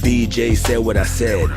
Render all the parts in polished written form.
Veejay said what I said.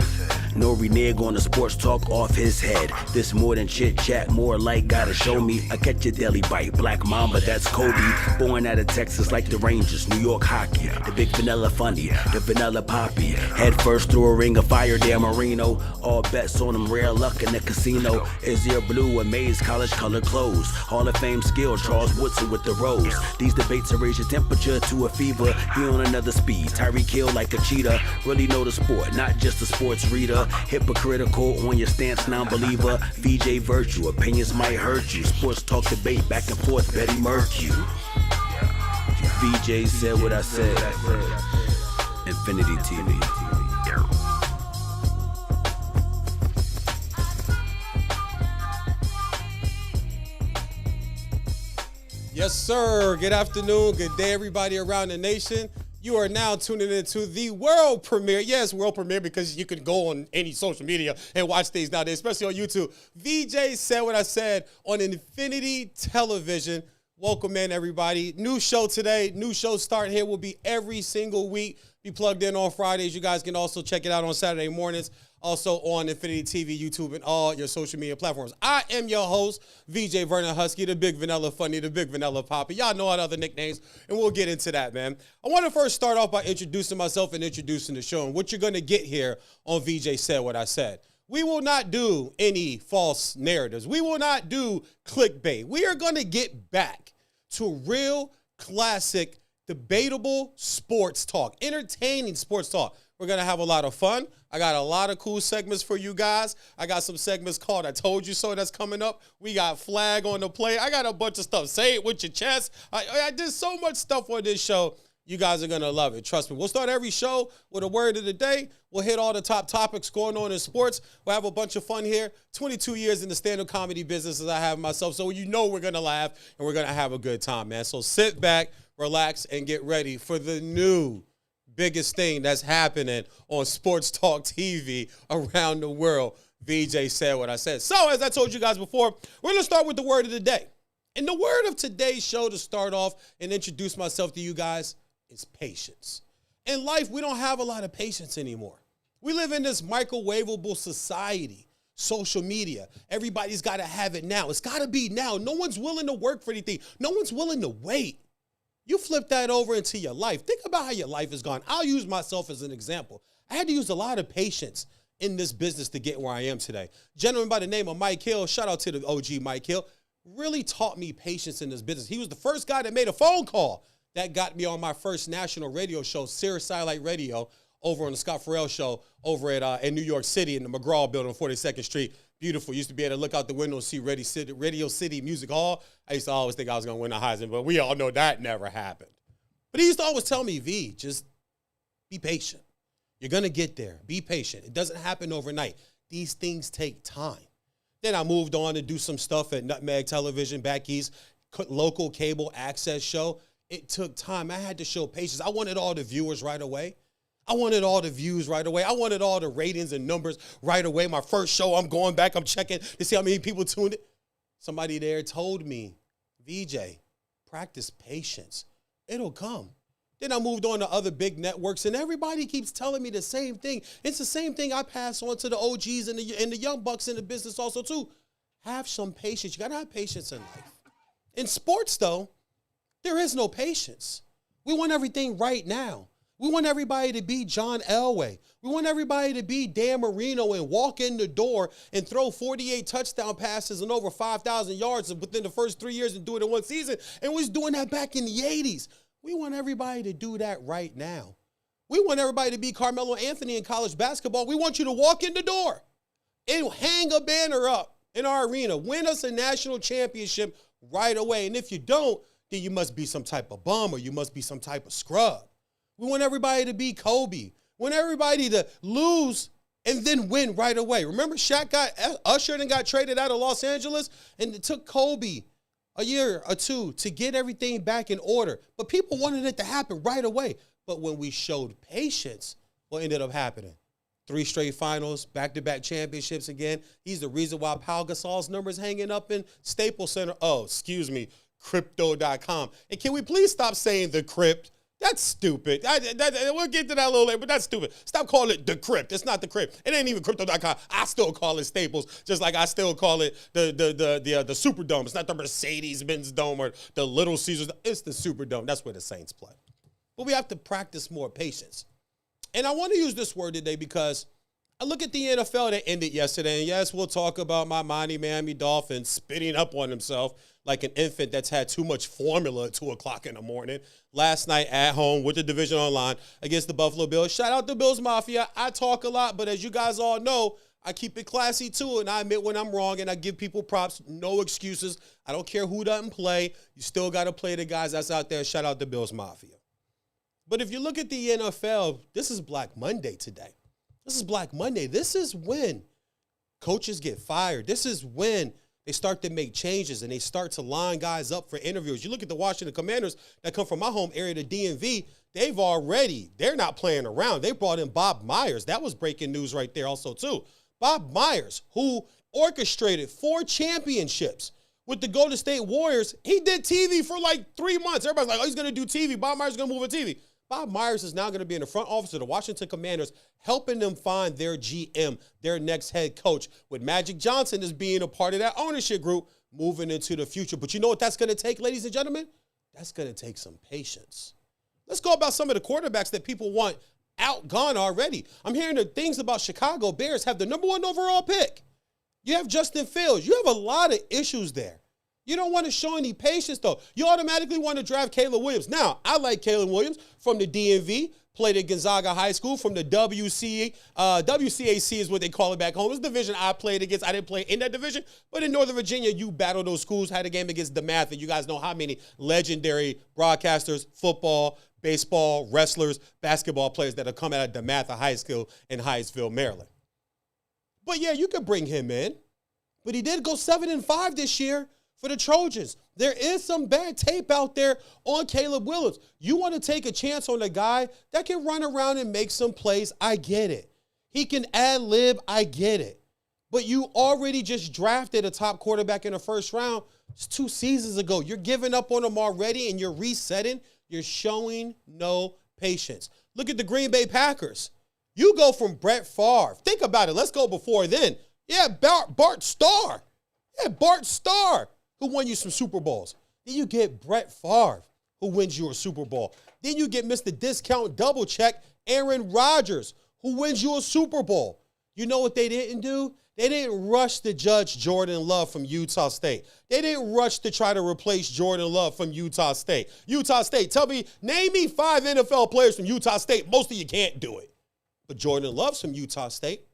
No renege on the sports talk off his head. This more than chit chat, more like gotta show me. I catch a deli bite, Black Mamba, that's Kobe. Born out of Texas like the Rangers, New York hockey. The big vanilla funny, the vanilla poppy. Head first through a ring of fire, Dan Marino. All bets on them, rare luck in the casino. Is there blue and maize, college colored clothes? Hall of Fame skill, Charles Woodson with the rose. These debates will raise your temperature to a fever. He on another speed, Tyreek Hill like a cheetah. Really know the sport, not just a sports reader. Hypocritical on your stance, non-believer. VJ virtue, opinions might hurt you. Sports talk debate, back and forth, Betty murk you. VJ said what I said. Infinity TV. Yes, sir. Good afternoon. Good day, everybody around the nation. You are now tuning into the world premiere. Yes, world premiere, because you can go on any social media and watch things nowadays, especially on YouTube. VJ said what I said on Infinity Television. Welcome in, everybody. New show today. New show start here will be every single week. Be plugged in on Fridays. You guys can also check it out on Saturday mornings. Also on Infinity TV, YouTube, and all your social media platforms. I am your host, Veejay Vernon Huskey, the Big Vanilla Funny, the Big Vanilla Poppy. Y'all know all other nicknames, and we'll get into that, man. I want to first start off by introducing myself and introducing the show. And what you're going to get here on VJ Said What I Said. We will not do any false narratives. We will not do clickbait. We are going to get back to real, classic, debatable sports talk, entertaining sports talk. We're going to have a lot of fun. I got a lot of cool segments for you guys. I got some segments called I Told You So that's coming up. We got Flag on the play. I got a bunch of stuff. Say it with your chest. I did so much stuff on this show. You guys are going to love it. Trust me. We'll start every show with a word of the day. We'll hit all the top topics going on in sports. We'll have a bunch of fun here. 22 years in the stand-up comedy business as I have myself. So you know we're going to laugh and we're going to have a good time, man. So sit back, relax, and get ready for the new biggest thing that's happening on Sports Talk TV around the world. VJ said what I said. So as I told you guys before, we're going to start with the word of the day. And the word of today's show to start off and introduce myself to you guys is patience. In life, we don't have a lot of patience anymore. We live in this microwavable society, social media. Everybody's got to have it now. It's got to be now. No one's willing to work for anything. No one's willing to wait. You flip that over into your life. Think about how your life has gone. I'll use myself as an example. I had to use a lot of patience in this business to get where I am today. Gentleman by the name of Mike Hill, shout out to the OG Mike Hill, really taught me patience in this business. He was the first guy that made a phone call that got me on my first national radio show, Sirius Satellite Radio, over on the Scott Farrell show over at in New York City in the McGraw building on 42nd Street. Beautiful. Used to be able to look out the window and see Radio City Music Hall. I used to always think I was going to win the Heisman, but we all know that never happened. But he used to always tell me, V, just be patient. You're going to get there. Be patient. It doesn't happen overnight. These things take time. Then I moved on to do some stuff at Nutmeg Television back east, local cable access show. It took time. I had to show patience. I wanted all the viewers right away. I wanted all the views right away. I wanted all the ratings and numbers right away. My first show, I'm going back, I'm checking to see how many people tuned in. Somebody there told me, VJ, practice patience. It'll come. Then I moved on to other big networks, and everybody keeps telling me the same thing. It's the same thing I pass on to the OGs and the young bucks in the business also, too. Have some patience. You got to have patience in life. In sports, though, there is no patience. We want everything right now. We want everybody to be John Elway. We want everybody to be Dan Marino and walk in the door and throw 48 touchdown passes and over 5,000 yards within the first 3 years and do it in one season. And we was doing that back in the 80s. We want everybody to do that right now. We want everybody to be Carmelo Anthony in college basketball. We want you to walk in the door and hang a banner up in our arena. Win us a national championship right away. And if you don't, then you must be some type of bum or you must be some type of scrub. We want everybody to be Kobe. We want everybody to lose and then win right away. Remember, Shaq got ushered and got traded out of Los Angeles, and it took Kobe a year or two to get everything back in order. But people wanted it to happen right away. But when we showed patience, what ended up happening? 3 straight finals, back-to-back championships again. He's the reason why Pau Gasol's numbers hanging up in Staples Center. Oh, excuse me, crypto.com. And can we please stop saying the crypt? That's stupid. We'll get to that a little later, but that's stupid. Stop calling it the crypt. It's not the crypt. It ain't even crypto.com. I still call it Staples, just like I still call it the Superdome. It's not the Mercedes-Benz Dome or the Little Caesars. It's the Superdome. That's where the Saints play. But we have to practice more patience. And I want to use this word today because I look at the NFL that ended yesterday, and yes, we'll talk about my Miami Dolphins spitting up on himself like an infant that's had too much formula at 2 o'clock in the morning. Last night at home with the division on line against the Buffalo Bills. Shout out to Bills Mafia. I talk a lot, but as you guys all know, I keep it classy too, and I admit when I'm wrong, and I give people props. No excuses. I don't care who doesn't play. You still got to play the guys that's out there. Shout out to Bills Mafia. But if you look at the NFL, this is Black Monday today. This is Black Monday. This is when coaches get fired. This is when they start to make changes and they start to line guys up for interviews. You look at the Washington Commanders that come from my home area, the DMV, they're not playing around. They brought in Bob Myers. That was breaking news right there also too. Bob Myers, who orchestrated 4 championships with the Golden State Warriors. He did TV for like 3 months. Everybody's like, oh, he's going to do TV. Bob Myers is going to move on TV. Bob Myers is now going to be in the front office of the Washington Commanders, helping them find their GM, their next head coach, with Magic Johnson as being a part of that ownership group moving into the future. But you know what that's going to take, ladies and gentlemen? That's going to take some patience. Let's go about some of the quarterbacks that people want outgone already. I'm hearing the things about Chicago Bears have the number 1 overall pick. You have Justin Fields. You have a lot of issues there. You don't want to show any patience, though. You automatically want to draft Caleb Williams. Now, I like Caleb Williams from the DMV, played at Gonzaga High School, from the WCAC is what they call it back home. It's the division I played against. I didn't play in that division, but in Northern Virginia, you battle those schools, had a game against DeMatha. You guys know how many legendary broadcasters, football, baseball, wrestlers, basketball players that have come out of DeMatha High School in Hyattsville, Maryland. But, yeah, you could bring him in. But he did go 7-5 this year for the Trojans. There is some bad tape out there on Caleb Williams. You want to take a chance on a guy that can run around and make some plays. I get it. He can ad-lib. I get it. But you already just drafted a top quarterback in the first round. It's 2 seasons ago. You're giving up on him already and you're resetting. You're showing no patience. Look at the Green Bay Packers. You go from Brett Favre. Think about it. Let's go before then. Yeah, Bart Starr. Yeah, Bart Starr, who won you some Super Bowls. Then you get Brett Favre, who wins you a Super Bowl. Then you get Mr. Discount Double Check, Aaron Rodgers, who wins you a Super Bowl. You know what they didn't do? They didn't rush to judge Jordan Love from Utah State. They didn't rush to try to replace Jordan Love from Utah State. Utah State, name me 5 NFL players from Utah State. Most of you can't do it. But Jordan Love's from Utah State.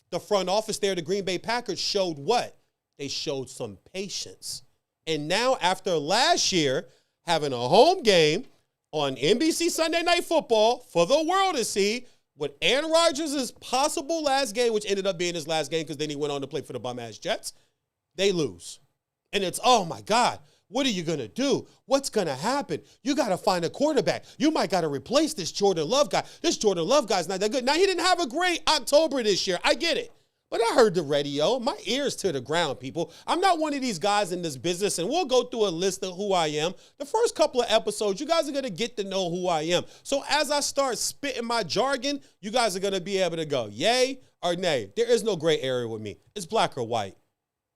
The front office there, the Green Bay Packers, showed what? They showed some patience. And now, after last year, having a home game on NBC Sunday Night Football for the world to see, with Aaron Rodgers' possible last game, which ended up being his last game because then he went on to play for the bum-ass Jets, they lose. And it's, oh, my God, what are you going to do? What's going to happen? You got to find a quarterback. You might got to replace this Jordan Love guy. This Jordan Love guy's not that good. Now, he didn't have a great October this year. I get it. But I heard the radio. My ears to the ground, people. I'm not one of these guys in this business, and we'll go through a list of who I am. The first couple of episodes, you guys are going to get to know who I am. So as I start spitting my jargon, you guys are going to be able to go yay or nay. There is no gray area with me. It's black or white.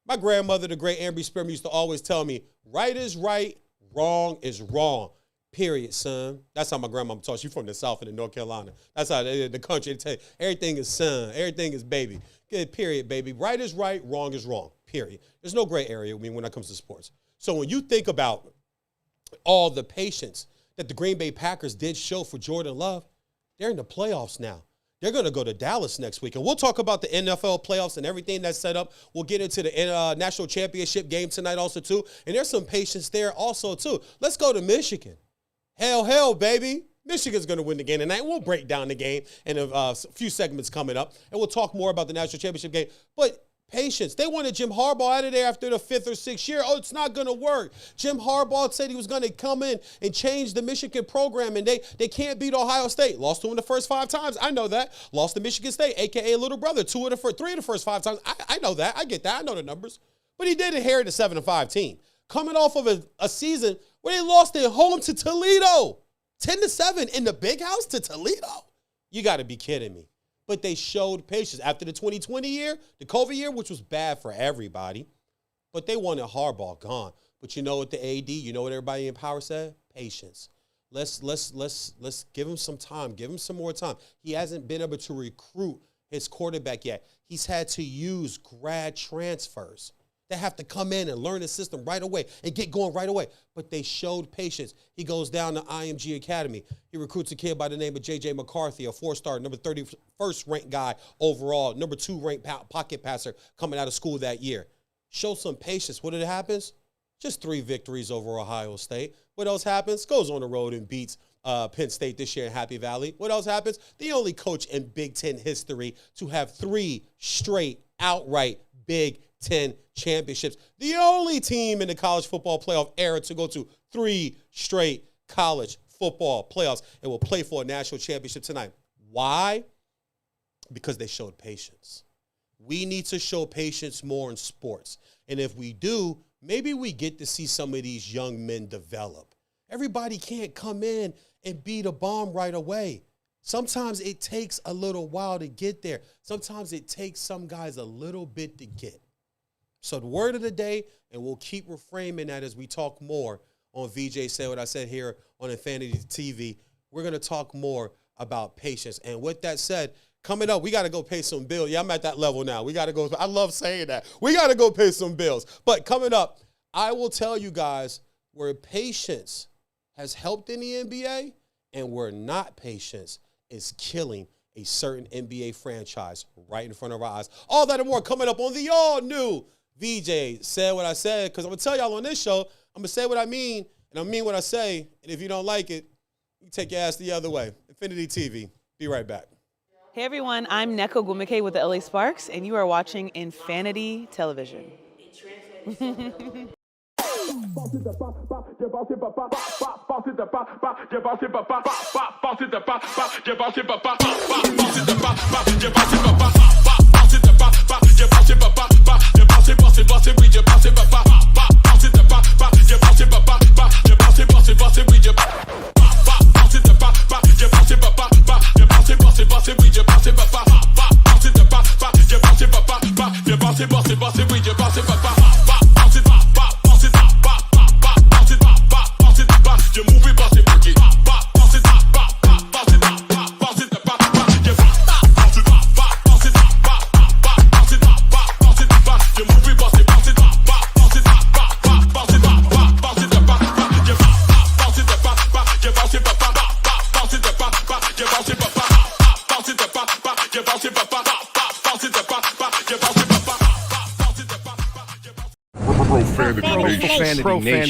My grandmother, the great Amber Spearman, used to always tell me, right is right, wrong is wrong. Period, son. That's how my grandma taught. She's from the South and in North Carolina. That's how the country, they tell you, everything is son, everything is baby. Good, period, baby. Right is right, wrong is wrong, period. There's no gray area with me when it comes to sports. So when you think about all the patience that the Green Bay Packers did show for Jordan Love, they're in the playoffs now. They're going to go to Dallas next week. And we'll talk about the NFL playoffs and everything that's set up. We'll get into the national championship game tonight also, too. And there's some patience there also, too. Let's go to Michigan. Hell, baby. Michigan's going to win the game tonight. We'll break down the game in a few segments coming up, and we'll talk more about the national championship game. But patience. They wanted Jim Harbaugh out of there after the 5th or 6th year. Oh, it's not going to work. Jim Harbaugh said he was going to come in and change the Michigan program, and they can't beat Ohio State. Lost to him the first 5 times. I know that. Lost to Michigan State, a.k.a. little brother, 3 of the first 5 times. I know that. I get that. I know the numbers. But he did inherit a 7-5 team. Coming off of a season where they lost at home to Toledo. 10-7 in the big house to Toledo? You got to be kidding me. But they showed patience. After the 2020 year, the COVID year, which was bad for everybody, but they wanted Harbaugh gone. But you know what the AD, you know what everybody in power said? Patience. Let's give him some time. Give him some more time. He hasn't been able to recruit his quarterback yet. He's had to use grad transfers. They have to come in and learn the system right away and get going right away. But they showed patience. He goes down to IMG Academy. He recruits a kid by the name of J.J. McCarthy, a 4-star, number 31st ranked guy overall, number 2 ranked pocket passer coming out of school that year. Show some patience. What did happens? Just 3 victories over Ohio State. What else happens? Goes on the road and beats Penn State this year in Happy Valley. What else happens? The only coach in Big Ten history to have 3 straight outright Big Ten championships. The only team in the college football playoff era to go to 3 straight college football playoffs and will play for a national championship tonight. Why? Because they showed patience. We need to show patience more in sports. And if we do, maybe we get to see some of these young men develop. Everybody can't come in and beat a bomb right away. Sometimes it takes a little while to get there. Sometimes it takes some guys a little bit to get. So the word of the day, and we'll keep reframing that as we talk more on VJ Say What I Said here on Infanity TV, we're going to talk more about patience. And with that said, coming up, we got to go pay some bills. Yeah, I'm at that level now. We got to go. I love saying that. We got to go pay some bills. But coming up, I will tell you guys where patience has helped in the NBA and where not patience is killing a certain NBA franchise right in front of our eyes. All that and more coming up on the all-new VJ Said What I Said, because I'm going to tell y'all on this show, I'm going to say what I mean, and I mean what I say, and if you don't like it, you take your ass the other way. Infinity TV. Be right back. Hey everyone, I'm Neko Gumike with the LA Sparks, and you are watching Infanity Television.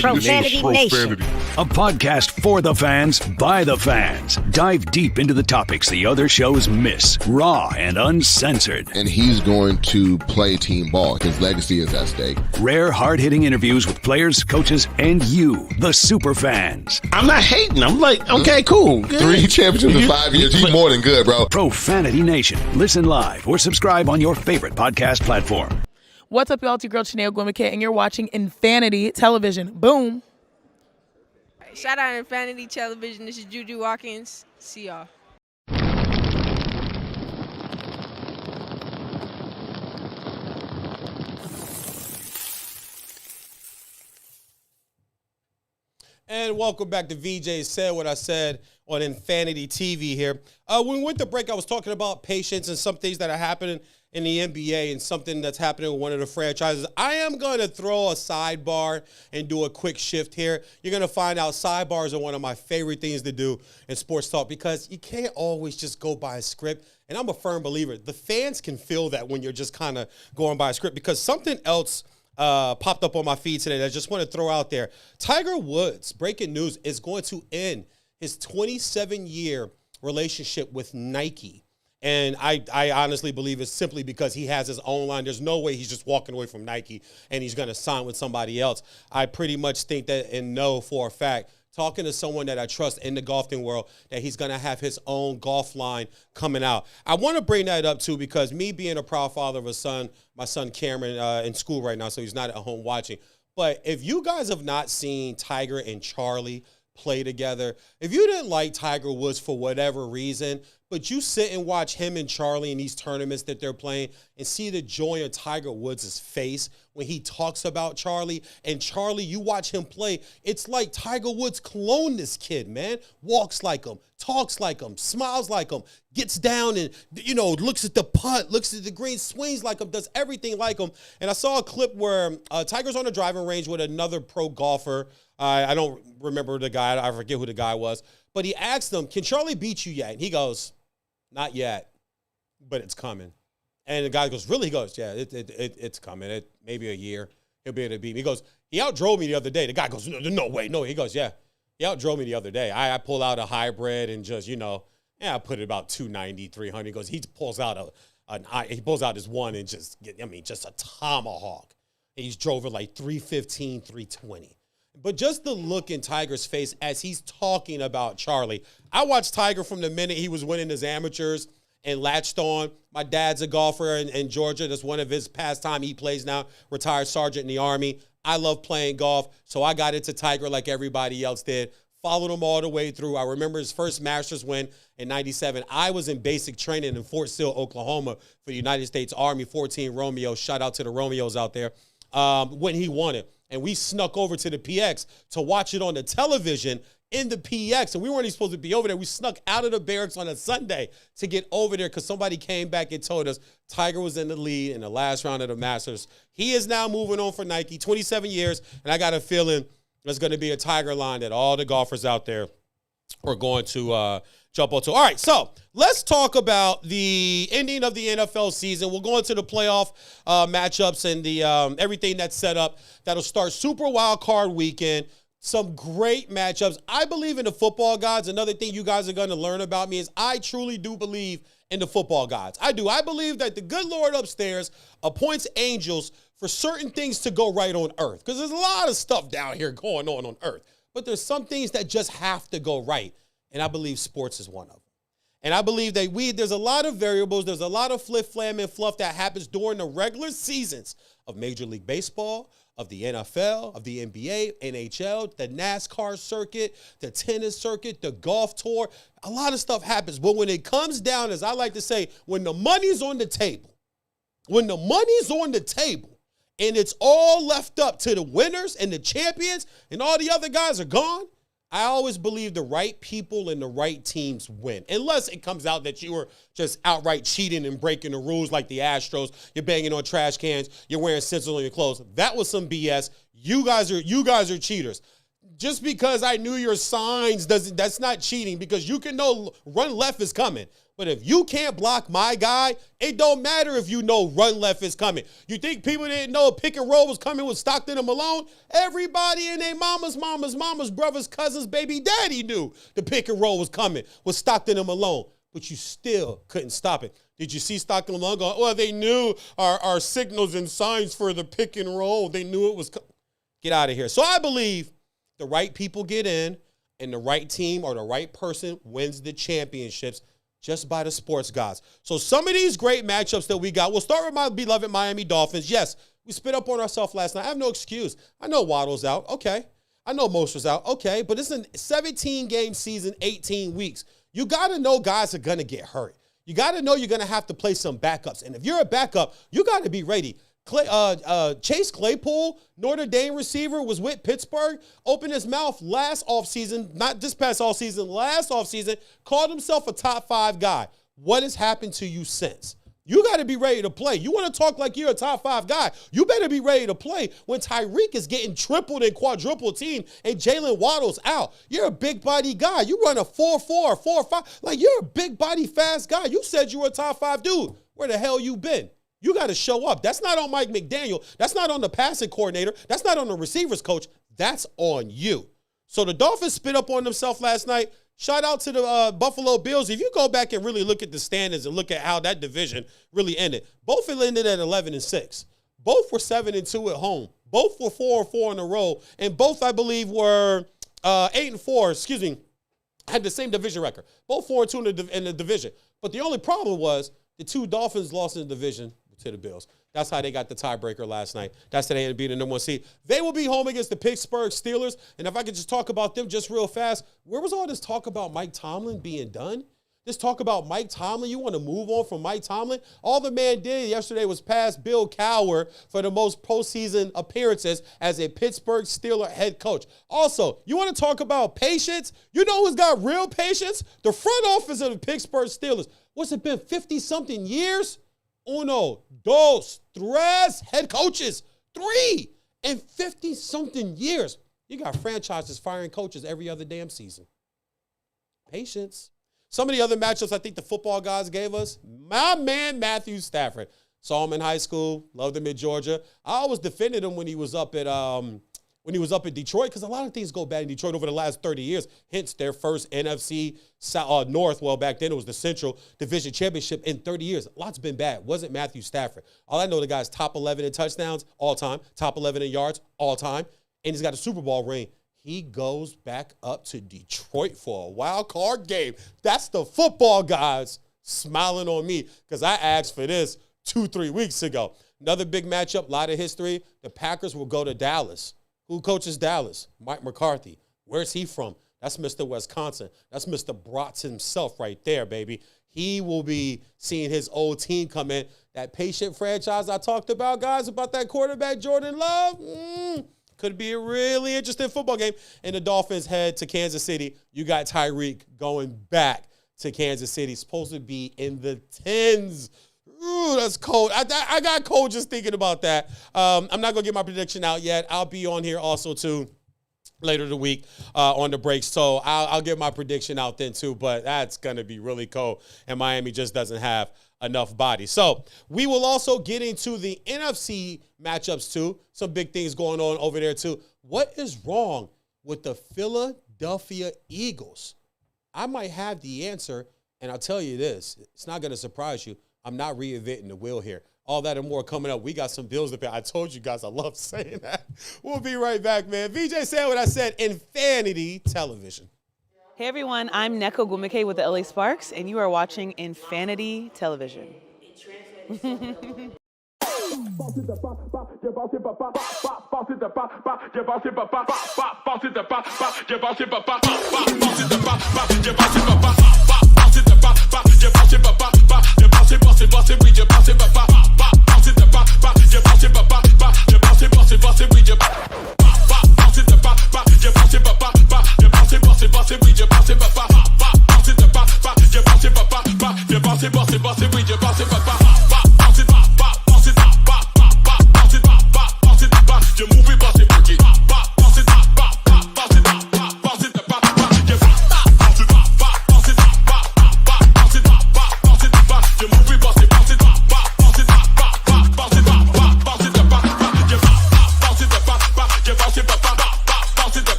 Profanity Nation. A podcast for the fans, by the fans. Dive deep into the topics the other shows miss. Raw and uncensored. And he's going to play team ball. His legacy is at stake. Rare, hard-hitting interviews with players, coaches, and you, the super fans. I'm not hating. I'm like, okay, cool. Good. 3 championships in 5 years. He's more than good, bro. Profanity Nation. Listen live or subscribe on your favorite podcast platform. What's up, y'all? It's your girl, Chanel Gwimike, and you're watching Infanity Television. Boom. Shout out Infanity Television. This is Juju Watkins. See y'all. And welcome back to VJ Said What I Said on Infanity TV here. When we went to break, I was talking about patience and some things that are happening in the NBA and something that's happening with one of the franchises. I am going to throw a sidebar and do a quick shift here. You're going to find out sidebars are one of my favorite things to do in sports talk because you can't always just go by a script. And I'm a firm believer. The fans can feel that when you're just kind of going by a script because something else popped up on my feed today that I just want to throw out there. Tiger Woods, breaking news, is going to end his 27-year relationship with Nike. And I honestly believe it's simply because he has his own line. There's no way he's just walking away from Nike and he's going to sign with somebody else. I pretty much think that and know for a fact, talking to someone that I trust in the golfing world, that he's going to have his own golf line coming out. I want to bring that up, too, because me being a proud father of a son, my son Cameron in school right now, so he's not at home watching. But if you guys have not seen Tiger and Charlie play together. If you didn't like Tiger Woods for whatever reason, but you sit and watch him and Charlie in these tournaments that they're playing and see the joy on Tiger Woods' face when he talks about Charlie. And Charlie, you watch him play, it's like Tiger Woods cloned this kid, man. Walks like him, talks like him, smiles like him, gets down and, looks at the putt, looks at the green, swings like him, does everything like him. And I saw a clip where Tiger's on the driving range with another pro golfer. I don't remember the guy. I forget who the guy was. But he asked him, can Charlie beat you yet? And he goes, not yet, but it's coming. And the guy goes, really? He goes, yeah, it's coming. Maybe a year. He'll be able to beat me. He goes, he outdrove me the other day. The guy goes, no way. No, he goes, yeah, he outdrove me the other day. I pull out a hybrid and just, I put it about 290, 300. He goes, he pulls out his one and just a tomahawk. And he's drove it like 315, 320. But just the look in Tiger's face as he's talking about Charlie. I watched Tiger from the minute he was winning his amateurs and latched on. My dad's a golfer in Georgia. That's one of his pastime. He plays now, retired sergeant in the Army. I love playing golf, so I got into Tiger like everybody else did. Followed him all the way through. I remember his first Masters win in 97. I was in basic training in Fort Sill, Oklahoma for the United States Army, 14 Romeo. Shout out to the Romeos out there. When he won it. And we snuck over to the PX to watch it on the television in the PX. And we weren't even supposed to be over there. We snuck out of the barracks on a Sunday to get over there because somebody came back and told us Tiger was in the lead in the last round of the Masters. He is now moving on for Nike, 27 years. And I got a feeling there's going to be a Tiger line that all the golfers out there are going to jump onto. All right, so let's talk about the ending of the NFL season. We'll go into the playoff matchups and the everything that's set up. That'll start Super Wild Card Weekend. Some great matchups. I believe in the football gods. Another thing you guys are going to learn about me is I truly do believe in the football gods. I do. I believe that the good Lord upstairs appoints angels for certain things to go right on earth. Because there's a lot of stuff down here going on earth. But there's some things that just have to go right. And I believe sports is one of them. And I believe that there's a lot of variables, there's a lot of flam and fluff that happens during the regular seasons of Major League Baseball, of the NFL, of the NBA, NHL, the NASCAR circuit, the tennis circuit, the golf tour. A lot of stuff happens. But when it comes down, as I like to say, when the money's on the table, and it's all left up to the winners and the champions and all the other guys are gone, I always believe the right people and the right teams win. Unless it comes out that you were just outright cheating and breaking the rules like the Astros. You're banging on trash cans. You're wearing scissors on your clothes. That was some BS. You guys are cheaters. Just because I knew your signs that's not cheating, because you can know run left is coming. But if you can't block my guy, it don't matter if you know run left is coming. You think people didn't know pick and roll was coming with Stockton and Malone? Everybody in their mama's, brothers, cousins, baby daddy knew the pick and roll was coming with Stockton and Malone. But you still couldn't stop it. Did you see Stockton and Malone go, well, they knew our signals and signs for the pick and roll. They knew it was coming. Get out of here. So I believe the right people get in and the right team or the right person wins the championships just by the sports gods. So some of these great matchups that we got, we'll start with my beloved Miami Dolphins. Yes, we spit up on ourselves last night. I have no excuse. I know Waddle's out. Okay. I know Moster's out. Okay. But it's a 17-game season, 18 weeks. You got to know guys are going to get hurt. You got to know you're going to have to play some backups. And if you're a backup, you got to be ready. Chase Claypool, Notre Dame receiver, was with Pittsburgh, opened his mouth last offseason, not this past offseason, last offseason, called himself a top 5 guy. What has happened to you since? You got to be ready to play. You want to talk like you're a top 5 guy, you better be ready to play when Tyreek is getting tripled and quadruple teamed and Jalen Waddle's out. You're a big body guy. You run a 4.4, 4.5. Like, you're a big body, fast guy. You said you were a top 5 dude. Where the hell you been? You got to show up. That's not on Mike McDaniel. That's not on the passing coordinator. That's not on the receivers coach. That's on you. So the Dolphins spit up on themselves last night. Shout out to the Buffalo Bills. If you go back and really look at the standings and look at how that division really ended, both ended at 11-6. Both were 7-2 at home. Both were 4-4 in a row. And both, I believe, were 8-4, had the same division record. Both 4-2 in the division. But the only problem was the two Dolphins lost in the division to the Bills. That's how they got the tiebreaker last night. That's how they ended up being the number 1 seed. They will be home against the Pittsburgh Steelers. And if I could just talk about them just real fast, where was all this talk about Mike Tomlin being done? This talk about Mike Tomlin, you want to move on from Mike Tomlin? All the man did yesterday was pass Bill Cowher for the most postseason appearances as a Pittsburgh Steelers head coach. Also, you want to talk about patience? You know who's got real patience? The front office of the Pittsburgh Steelers. What's it been, 50-something years? Uno, dos, tres head coaches. 3 in 50-something years. You got franchises firing coaches every other damn season. Patience. Some of the other matchups I think the football guys gave us, my man Matthew Stafford. Saw him in high school, loved him in Georgia. I always defended him when he was up at Detroit, because a lot of things go bad in Detroit over the last 30 years. Hence their first NFC North, well, back then it was the Central Division Championship in 30 years. Lots been bad. Wasn't Matthew Stafford. All I know, the guy's top 11 in touchdowns all time, top 11 in yards all time, and he's got a Super Bowl ring. He goes back up to Detroit for a wild card game. That's the football guys smiling on me, because I asked for this 2-3 weeks ago. Another big matchup, a lot of history. The Packers will go to Dallas. Who coaches Dallas? Mike McCarthy. Where's he from? That's Mr. Wisconsin. That's Mr. Bratz himself right there, baby. He will be seeing his old team come in. That patient franchise I talked about, guys, about that quarterback, Jordan Love. Could be a really interesting football game. And the Dolphins head to Kansas City. You got Tyreek going back to Kansas City. Supposed to be in the 10s. Ooh, that's cold. I got cold just thinking about that. I'm not going to get my prediction out yet. I'll be on here also, too, later the week on the break. So I'll get my prediction out then, too. But that's going to be really cold. And Miami just doesn't have enough body. So we will also get into the NFC matchups, too. Some big things going on over there, too. What is wrong with the Philadelphia Eagles? I might have the answer, and I'll tell you this. It's not going to surprise you. I'm not reinventing the wheel here. All that and more coming up. We got some bills to pay. I told you guys I love saying that. We'll be right back, man. Veejay said what I said. Infanity Television. Hey everyone, I'm Neko Gumike with the LA Sparks, and you are watching Infanity Television.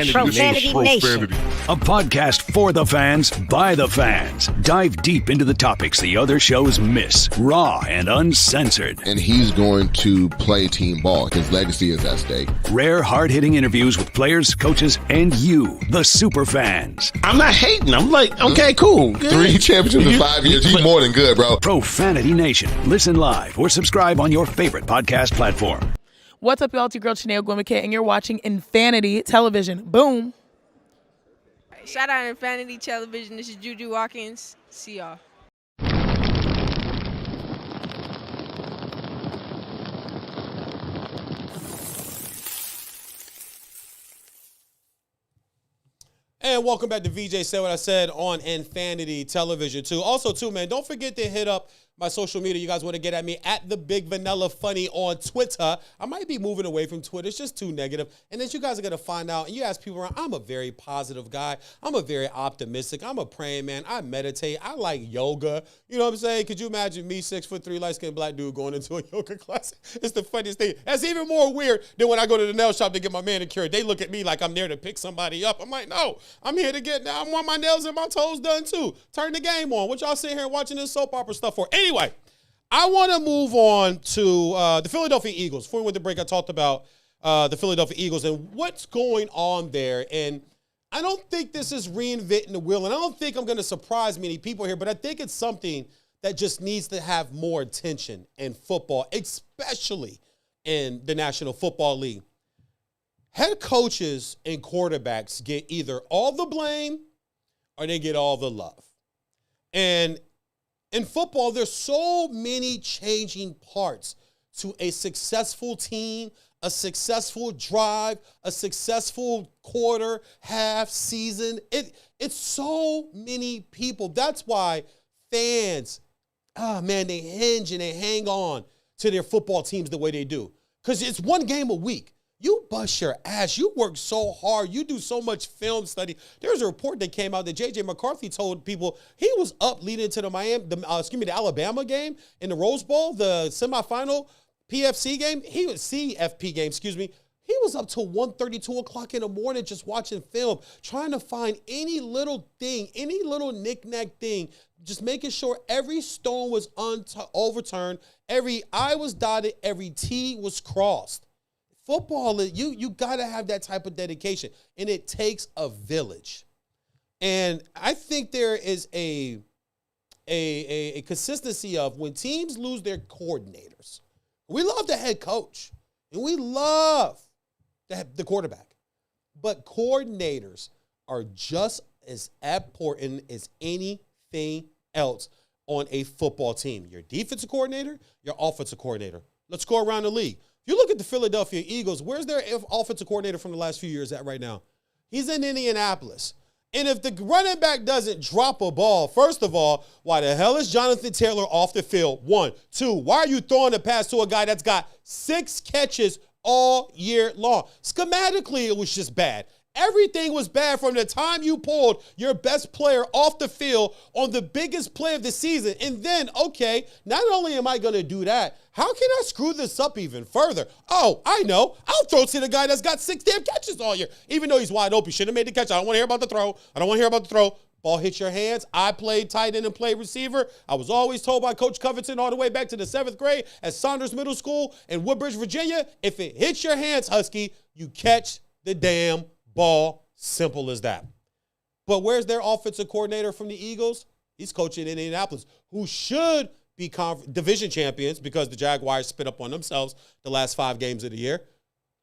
Profanity Nation. A podcast for the fans, by the fans. Dive deep into the topics the other shows miss. Raw and uncensored. And he's going to play team ball. His legacy is at stake. Rare, hard-hitting interviews with players, coaches, and you, the super fans. I'm not hating. I'm like, okay, cool. Good. 3 championships in 5 years. He's more than good, bro. Profanity Nation. Listen live or subscribe on your favorite podcast platform. What's up, y'all? It's your girl, Chanel Gwimike, and you're watching Infanity Television. Boom. Shout out Infanity Television. This is Juju Watkins. See y'all. And welcome back to Veejay Said What I Said on Infanity Television, too. Also, too, man, don't forget to hit up my social media. You guys want to get at me at the Big Vanilla Funny on Twitter. I might be moving away from Twitter. It's just too negative. And as you guys are going to find out, and you ask people around, I'm a very positive guy. I'm a very optimistic. I'm a praying man. I meditate. I like yoga. You know what I'm saying? Could you imagine me, 6'3", light-skinned black dude going into a yoga class? It's the funniest thing. That's even more weird than when I go to the nail shop to get my manicure. They look at me like I'm there to pick somebody up. I'm like, no, I'm here to get, I want my nails and my toes done too. Turn the game on. What y'all sitting here watching this soap opera stuff for? Anyway, I want to move on to the Philadelphia Eagles. Before we went to break, I talked about the Philadelphia Eagles and what's going on there. And I don't think this is reinventing the wheel, and I don't think I'm going to surprise many people here, but I think it's something that just needs to have more attention in football, especially in the National Football League. Head coaches and quarterbacks get either all the blame or they get all the love. And in football, there's so many changing parts to a successful team, a successful drive, a successful quarter, half, season. It's so many people. That's why fans, they hinge and they hang on to their football teams the way they do. Because it's one game a week. You bust your ass. You work so hard. You do so much film study. There's a report that came out that J.J. McCarthy told people he was up leading into the Alabama game in the Rose Bowl, the semifinal PFC game. CFP game, He was up till 1:30, 2 o'clock in the morning just watching film, trying to find any little thing, any little knick-knack thing, just making sure every stone was overturned, every I was dotted, every T was crossed. Football, you got to have that type of dedication, and it takes a village. And I think there is a consistency of when teams lose their coordinators. We love the head coach, and we love the quarterback. But coordinators are just as important as anything else on a football team. Your defensive coordinator, your offensive coordinator. Let's go around the league. If you look at the Philadelphia Eagles, where's their offensive coordinator from the last few years at right now? He's in Indianapolis. And if the running back doesn't drop a ball, first of all, why the hell is Jonathan Taylor off the field? 1, 2, why are you throwing a pass to a guy that's got 6 catches all year long? Schematically, it was just bad. Everything was bad from the time you pulled your best player off the field on the biggest play of the season. And then, okay, not only am I going to do that, how can I screw this up even further? Oh, I know. I'll throw to the guy that's got 6 damn catches all year. Even though he's wide open, should have made the catch. I don't want to hear about the throw. Ball hits your hands. I played tight end and played receiver. I was always told by Coach Covington all the way back to the 7th grade at Saunders Middle School in Woodbridge, Virginia, if it hits your hands, Husky, you catch the damn ball. Simple as that. But where's their offensive coordinator from the Eagles? He's coaching in Indianapolis, who should be division champions because the Jaguars spit up on themselves the last 5 games of the year.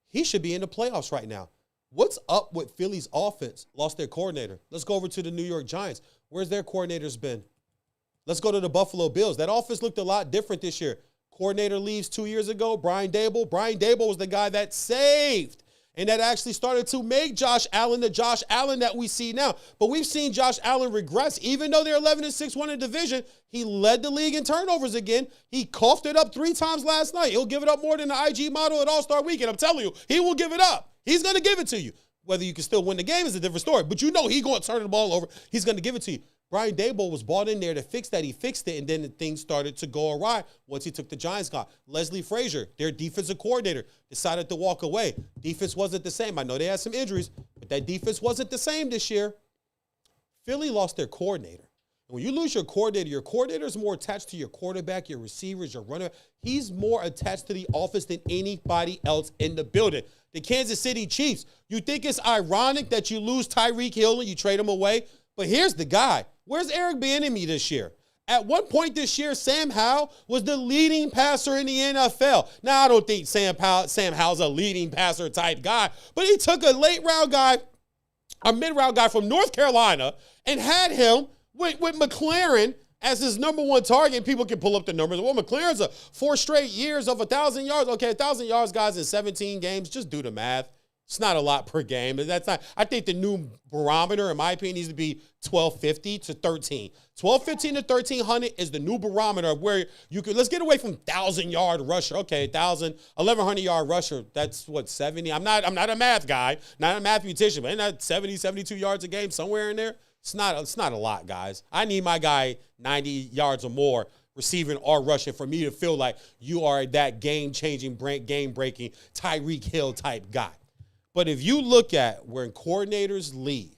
He should be in the playoffs right now. What's up with Philly's offense? Lost their coordinator. Let's go over to the New York Giants. Where's their coordinators been? Let's go to the Buffalo Bills. That offense looked a lot different this year. Coordinator leaves 2 years ago, Brian Dable. Brian Dable was the guy that saved and that actually started to make Josh Allen the Josh Allen that we see now. But we've seen Josh Allen regress. Even though they're 11-6, won a division, he led the league in turnovers again. He coughed it up 3 times last night. He'll give it up more than the IG model at All-Star Weekend. I'm telling you, he will give it up. He's going to give it to you. Whether you can still win the game is a different story. But you know he's going to turn the ball over. He's going to give it to you. Brian Dable was brought in there to fix that. He fixed it, and then things started to go awry once he took the Giants guy. Leslie Frazier, their defensive coordinator, decided to walk away. Defense wasn't the same. I know they had some injuries, but that defense wasn't the same this year. Philly lost their coordinator. And when you lose your coordinator is more attached to your quarterback, your receivers, your runner. He's more attached to the offense than anybody else in the building. The Kansas City Chiefs, you think it's ironic that you lose Tyreek Hill and you trade him away? But here's the guy. Where's Eric Bieniemy this year? At one point this year, Sam Howell was the leading passer in the NFL. Now, I don't think Sam Howell's a leading passer type guy, but he took a mid-round guy from North Carolina and had him with McLaren as his number 1 target. People can pull up the numbers. Well, McLaren's 4 straight years of 1,000 yards. Okay, 1,000 yards, guys, in 17 games. Just do the math. It's not a lot per game. That's not. I think the new barometer, in my opinion, needs to be 1,250 to 13. 1,215 to 1,300 is the new barometer of where you could. Let's get away from 1,000-yard rusher. Okay, 1,100-yard rusher. That's what, 70. I'm not a math guy, not a mathematician, but not 70, 72 yards a game, somewhere in there. It's not a lot, guys. I need my guy 90 yards or more receiving or rushing for me to feel like you are that game-changing, game-breaking Tyreek Hill type guy. But if you look at when coordinators leave,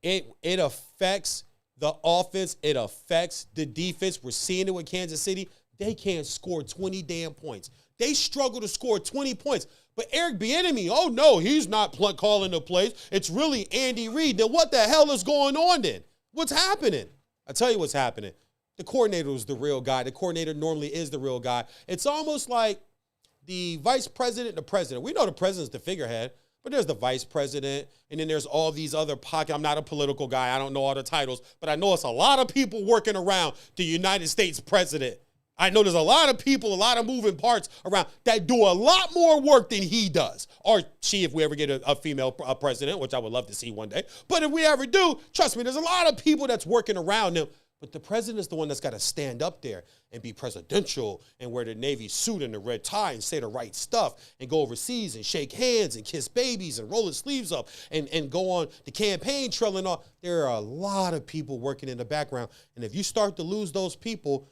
it affects the offense. It affects the defense. We're seeing it with Kansas City. They can't score 20 damn points. They struggle to score 20 points. But Eric Bieniemy, oh no, he's not calling the plays. It's really Andy Reid. Then what the hell is going on then? What's happening? I tell you what's happening. The coordinator is the real guy. The coordinator normally is the real guy. It's almost like the vice president and the president. We know the president's the figurehead, but there's the vice president, and then there's all these other pockets. I'm not a political guy. I don't know all the titles, but I know it's a lot of people working around the United States president. I know there's a lot of people, a lot of moving parts around that do a lot more work than he does. Or she, if we ever get a female president, which I would love to see one day. But if we ever do, trust me, there's a lot of people that's working around them. But the president is the one that's got to stand up there and be presidential and wear the Navy suit and the red tie and say the right stuff and go overseas and shake hands and kiss babies and roll his sleeves up and go on the campaign trail and all. There are a lot of people working in the background. And if you start to lose those people,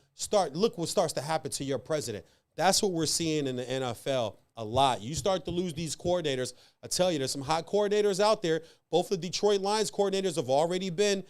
look what starts to happen to your president. That's what we're seeing in the NFL a lot. You start to lose these coordinators. I tell you, there's some hot coordinators out there. Both the Detroit Lions coordinators have already been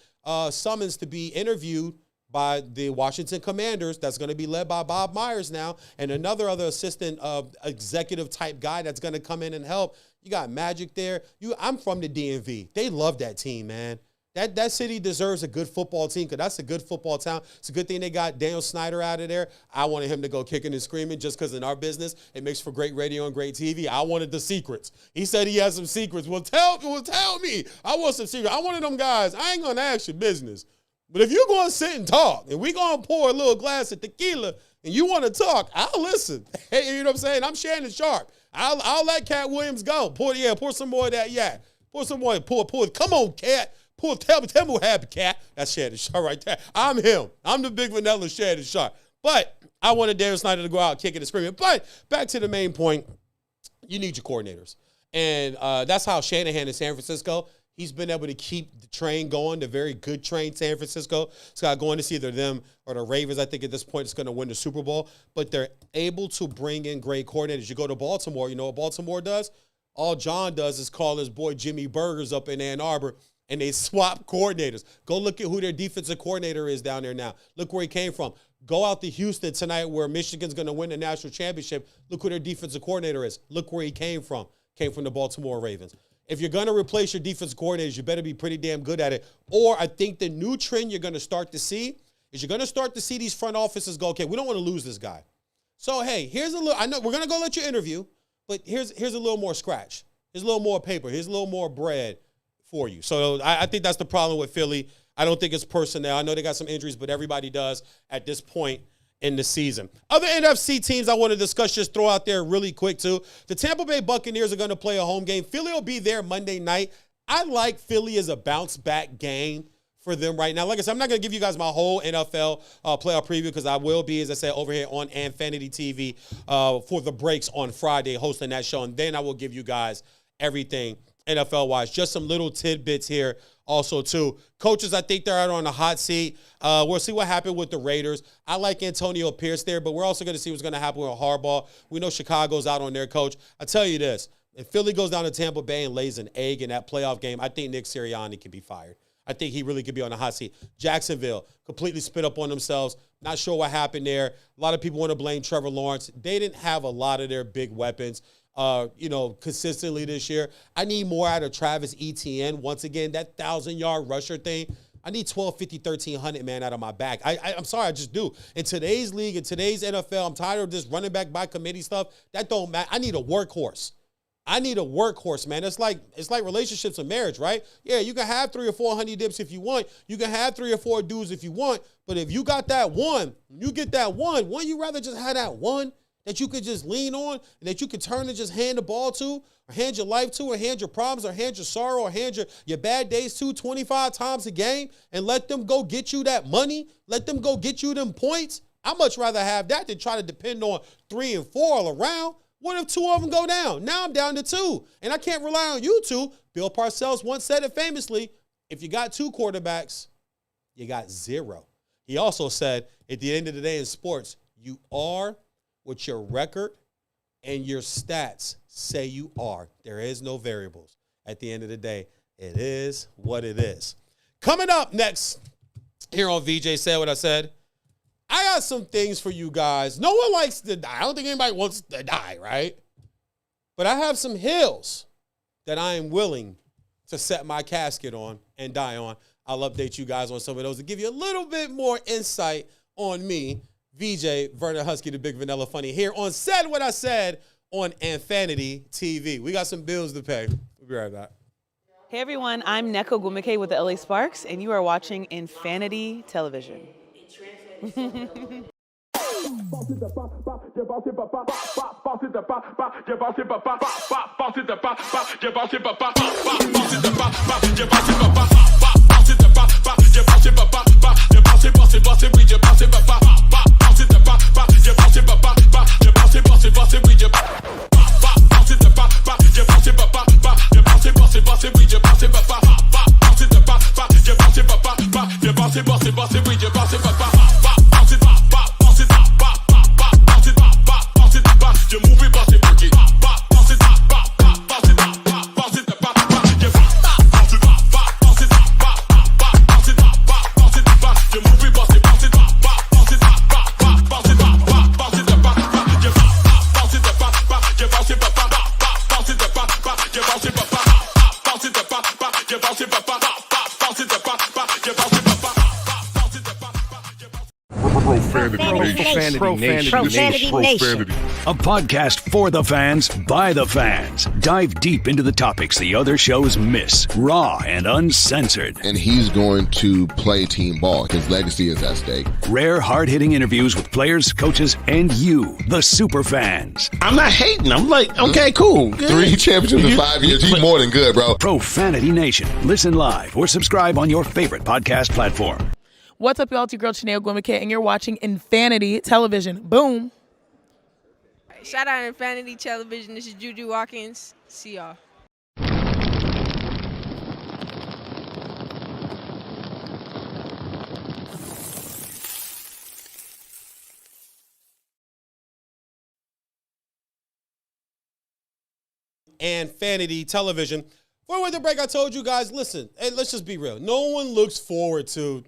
summons to be interviewed by the Washington Commanders. That's going to be led by Bob Myers now, and another assistant executive type guy that's going to come in and help. You got Magic there. I'm from the DMV. They love that team, man. That city deserves a good football team because that's a good football town. It's a good thing they got Daniel Snyder out of there. I wanted him to go kicking and screaming just because in our business, it makes for great radio and great TV. I wanted the secrets. He said he has some secrets. Well, tell me. I want some secrets. I wanted them guys. I ain't going to ask your business. But if you're going to sit and talk and we're going to pour a little glass of tequila and you want to talk, I'll listen. Hey, you know what I'm saying? I'm Shannon Sharp. I'll let Cat Williams go. Pour some more of that yak. Pour some more. Pour. Come on, Cat. Tell me what happened, Cat. That's Shannon Sharp right there. I'm him. I'm the big vanilla Shannon Sharp. But I wanted Daniel Snyder to go out kicking and screaming. But back to the main point, you need your coordinators. And that's how Shanahan in San Francisco, he's been able to keep the train going, the very good train San Francisco. It's got going to see either them or the Ravens. I think at this point it's going to win the Super Bowl. But they're able to bring in great coordinators. You go to Baltimore, you know what Baltimore does? All John does is call his boy Jimmy Burgers up in Ann Arbor, and they swap coordinators. Go look at who their defensive coordinator is down there now. Look where he came from. Go out to Houston tonight where Michigan's going to win the national championship. Look who their defensive coordinator is. Look where he came from. Came from the Baltimore Ravens. If you're going to replace your defensive coordinators, you better be pretty damn good at it. Or I think the new trend you're going to start to see is you're going to start to see these front offices go, okay, we don't want to lose this guy. So, hey, here's a little, I know we're going to go let you interview, but here's a little more scratch. Here's a little more paper. Here's a little more bread for you. So I think that's the problem with Philly. I don't think it's personnel. I know they got some injuries, but everybody does at this point in the season. Other NFC teams I want to discuss, just throw out there really quick too. The Tampa Bay Buccaneers are going to play a home game. Philly will be there Monday night. I like Philly as a bounce back game for them right now. Like I said, I'm not going to give you guys my whole NFL playoff preview because I will be, as I said, over here on Infanity TV for the breaks on Friday hosting that show. And then I will give you guys everything NFL-wise. Just some little tidbits here also, too. Coaches, I think they're out on the hot seat. We'll see what happened with the Raiders. I like Antonio Pierce there, but we're also going to see what's going to happen with Harbaugh. We know Chicago's out on their coach. I tell you this, if Philly goes down to Tampa Bay and lays an egg in that playoff game, I think Nick Sirianni can be fired. I think he really could be on the hot seat. Jacksonville completely spit up on themselves. Not sure what happened there. A lot of people want to blame Trevor Lawrence. They didn't have a lot of their big weapons. Consistently this year. I need more out of Travis Etienne. Once again, that 1,000-yard rusher thing. I need 1,250, 1,300, man, out of my back. I'm sorry, I just do. In today's league, in today's NFL, I'm tired of this running back by committee stuff. That don't matter. I need a workhorse. Man. It's like relationships and marriage, right? Yeah, you can have 3 or 4 honey dips if you want. You can have 3 or 4 dudes if you want. But if you got that one, you get that one. Wouldn't you rather just have that one that you could just lean on and that you could turn and just hand the ball to, or hand your life to, or hand your problems, or hand your sorrow, or hand your bad days to 25 times a game and let them go get you that money, let them go get you them points? I'd much rather have that than try to depend on 3 and 4 all around. What if 2 of them go down? Now I'm down to 2, and I can't rely on you 2. Bill Parcells once said it famously, if you got 2 quarterbacks, you got 0. He also said, at the end of the day in sports, you are what your record and your stats say you are. There is no variables. At the end of the day, it is what it is. Coming up next here on VJ Said What I Said, I got some things for you guys. No one likes to die. I don't think anybody wants to die, right? But I have some hills that I am willing to set my casket on and die on. I'll update you guys on some of those to give you a little bit more insight on me, Veejay Vernon Huskey, the Big Vanilla Funny, here on Said What I Said on Infanity TV. We got some bills to pay. We'll be right back. Hey everyone, I'm Neko Gumike with the LA Sparks, and you are watching Infanity Television. Profanity Nation. A podcast for the fans, by the fans. Dive deep into the topics the other shows miss. Raw and uncensored. And he's going to play team ball. His legacy is at stake. Rare, hard-hitting interviews with players, coaches, and you, the super fans. I'm not hating. I'm like, okay, cool. Good. 3 championships in 5 years. He's more than good, bro. Profanity Nation. Listen live or subscribe on your favorite podcast platform. What's up, y'all? It's your girl, Chanel Gwimike, and you're watching Infanity Television. Boom. Shout out Infanity Television. This is Juju Watkins. See y'all. Infanity Television. For the break, I told you guys, listen, hey, let's just be real. No one looks forward to,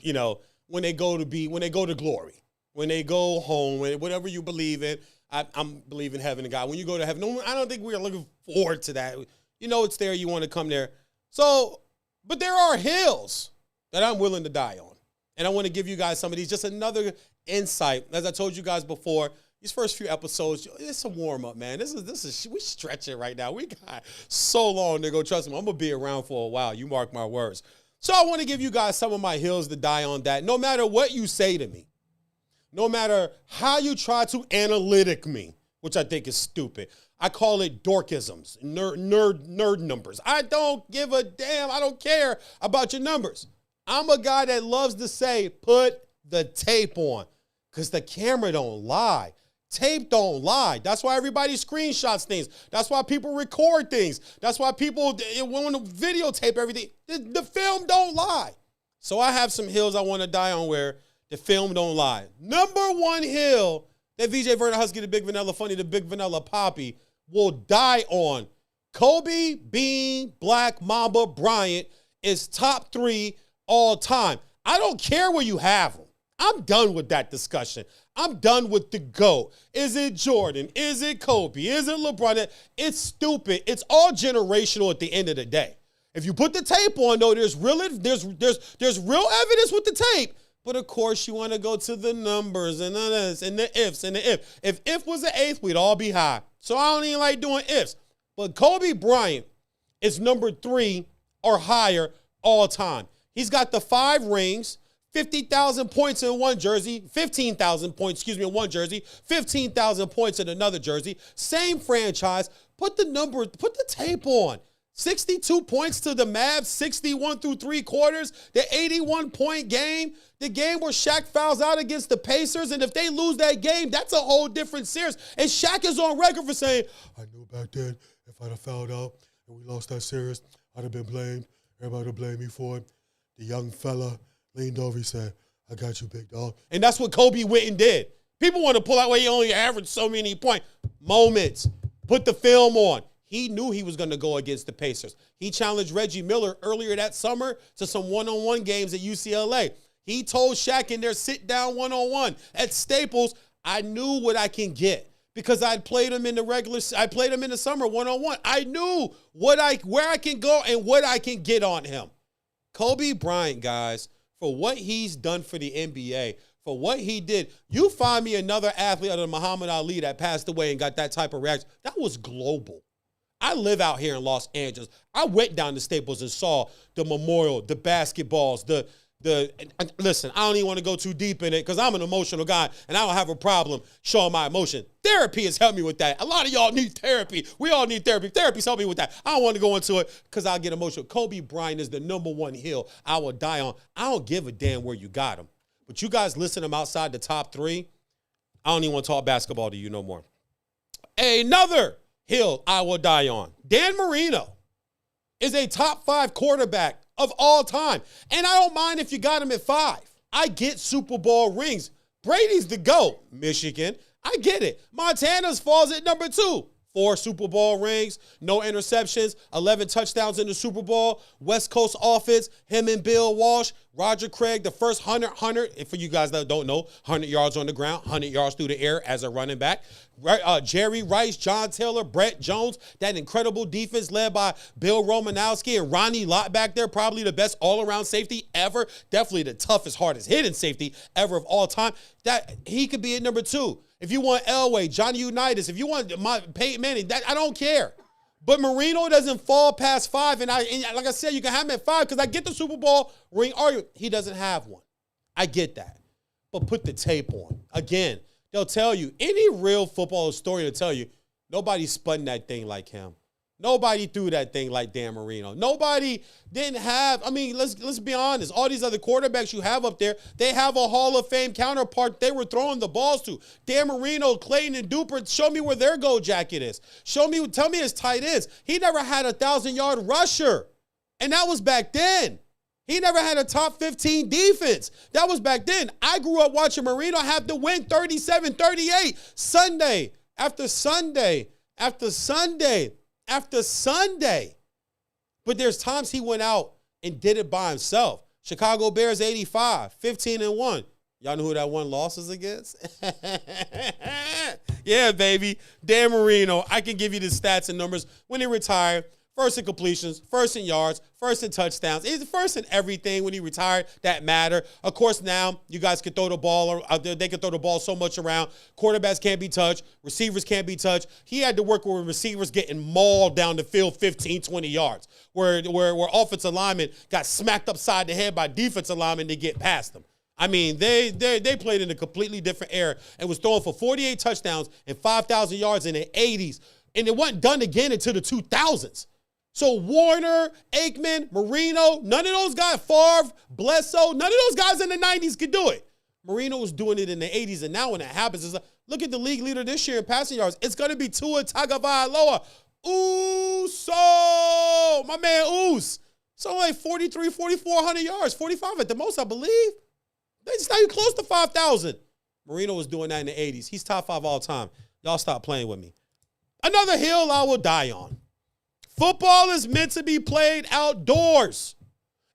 when they go to glory, when they go home, whatever you believe in. I'm believing heaven and God. When you go to heaven, I don't think we're looking forward to that. You know it's there. You want to come there. So, but there are hills that I'm willing to die on. And I want to give you guys some of these. Just another insight. As I told you guys before, these first few episodes, it's a warm-up, man. This is we stretching right now. We got so long to go. Trust me, I'm going to be around for a while. You mark my words. So I want to give you guys some of my hills to die on that. No matter what you say to me, no matter how you try to analytic me, which I think is stupid. I call it dorkisms, nerd numbers. I don't give a damn. I don't care about your numbers. I'm a guy that loves to say, put the tape on, because the camera don't lie. Tape don't lie. That's why everybody screenshots things. That's why people record things. That's why people want to videotape everything. The film don't lie. So I have some hills I want to die on where the film don't lie. Number one hill that Veejay Vernon Huskey, the Big Vanilla Funny, the Big Vanilla Poppy, will die on. Kobe Bean Black Mamba Bryant is top 3 all time. I don't care where you have them. I'm done with that discussion. I'm done with the GOAT. Is it Jordan? Is it Kobe? Is it LeBron? It's stupid. It's all generational at the end of the day. If you put the tape on, though, there's real evidence with the tape. But of course, you want to go to the numbers and the ifs and the if. If was an eighth, we'd all be high. So I don't even like doing ifs. But Kobe Bryant is number 3 or higher all time. He's got the 5 rings, 50,000 points in one jersey, 15,000 points, in one jersey, 15,000 points in another jersey. Same franchise. Put the tape on. 62 points to the Mavs, 61 through 3 quarters, the 81-point game, the game where Shaq fouls out against the Pacers, and if they lose that game, that's a whole different series. And Shaq is on record for saying, I knew back then if I'd have fouled out and we lost that series, I'd have been blamed. Everybody would blame me for it. The young fella leaned over, he said, I got you, big dog. And that's what Kobe went and did. People want to pull out where he only averaged so many points. Moments. Put the film on. He knew he was going to go against the Pacers. He challenged Reggie Miller earlier that summer to some one-on-one games at UCLA. He told Shaq in their sit-down one-on-one at Staples, I knew what I can get because I played him in the summer one-on-one. I knew where I can go and what I can get on him. Kobe Bryant, guys, for what he's done for the NBA, for what he did. You find me another athlete other than Muhammad Ali that passed away and got that type of reaction. That was global. I live out here in Los Angeles. I went down to Staples and saw the memorial, the basketballs, listen, I don't even want to go too deep in it because I'm an emotional guy and I don't have a problem showing my emotion. Therapy has helped me with that. A lot of y'all need therapy. We all need therapy. Therapy's helped me with that. I don't want to go into it because I'll get emotional. Kobe Bryant is the #1 hill I will die on. I don't give a damn where you got him. But you guys listen to him outside the top 3, I don't even want to talk basketball to you no more. Another hill I will die on. Dan Marino is a top 5 quarterback of all time. And I don't mind if you got him at 5. I get Super Bowl rings. Brady's the GOAT. Michigan, I get it. Montana's falls at number 2. 4 Super Bowl rings, no interceptions, 11 touchdowns in the Super Bowl, West Coast offense, him and Bill Walsh, Roger Craig, the first 100, for you guys that don't know, 100 yards on the ground, 100 yards through the air as a running back. Jerry Rice, John Taylor, Brett Jones, that incredible defense led by Bill Romanowski and Ronnie Lott back there, probably the best all-around safety ever, definitely the toughest, hardest hitting safety ever of all time. That he could be at number 2. If you want Elway, Johnny Unitas, if you want Peyton Manning, that I don't care. But Marino doesn't fall past 5, and like I said, you can have him at 5 because I get the Super Bowl ring argument. He doesn't have one. I get that. But put the tape on. Again, they'll tell you, any real football historian will tell you, nobody spun that thing like him. Nobody threw that thing like Dan Marino. Nobody didn't have, let's be honest. All these other quarterbacks you have up there, they have a Hall of Fame counterpart they were throwing the balls to. Dan Marino, Clayton, and Duper, show me where their gold jacket is. Tell me his tight ends. He never had a 1,000-yard rusher, and that was back then. He never had a top 15 defense. That was back then. I grew up watching Marino have to win 37-38 Sunday after Sunday after Sunday after Sunday. But there's times he went out and did it by himself. Chicago Bears 85, 15-1. Y'all know who that one loss is against? Yeah, baby. Dan Marino. I can give you the stats and numbers. When he retired, first in completions, first in yards, first in touchdowns. He's first in everything when he retired that matter. Of course, now you guys can throw the ball out there. They can throw the ball so much around. Quarterbacks can't be touched. Receivers can't be touched. He had to work with receivers getting mauled down the field 15, 20 yards, where offensive linemen got smacked upside the head by defensive linemen to get past them. I mean, they played in a completely different era and was throwing for 48 touchdowns and 5,000 yards in the 80s. And it wasn't done again until the 2000s. So Warner, Aikman, Marino, none of those guys, Favre, Bledsoe, none of those guys in the 90s could do it. Marino was doing it in the 80s, and now when it happens, it's like, look at the league leader this year in passing yards. It's going to be Tua Tagovailoa. My man Oos. So like 43, 4,400 yards, 45 at the most, I believe. It's not even close to 5,000. Marino was doing that in the 80s. He's top 5 all time. Y'all stop playing with me. Another hill I will die on. Football is meant to be played outdoors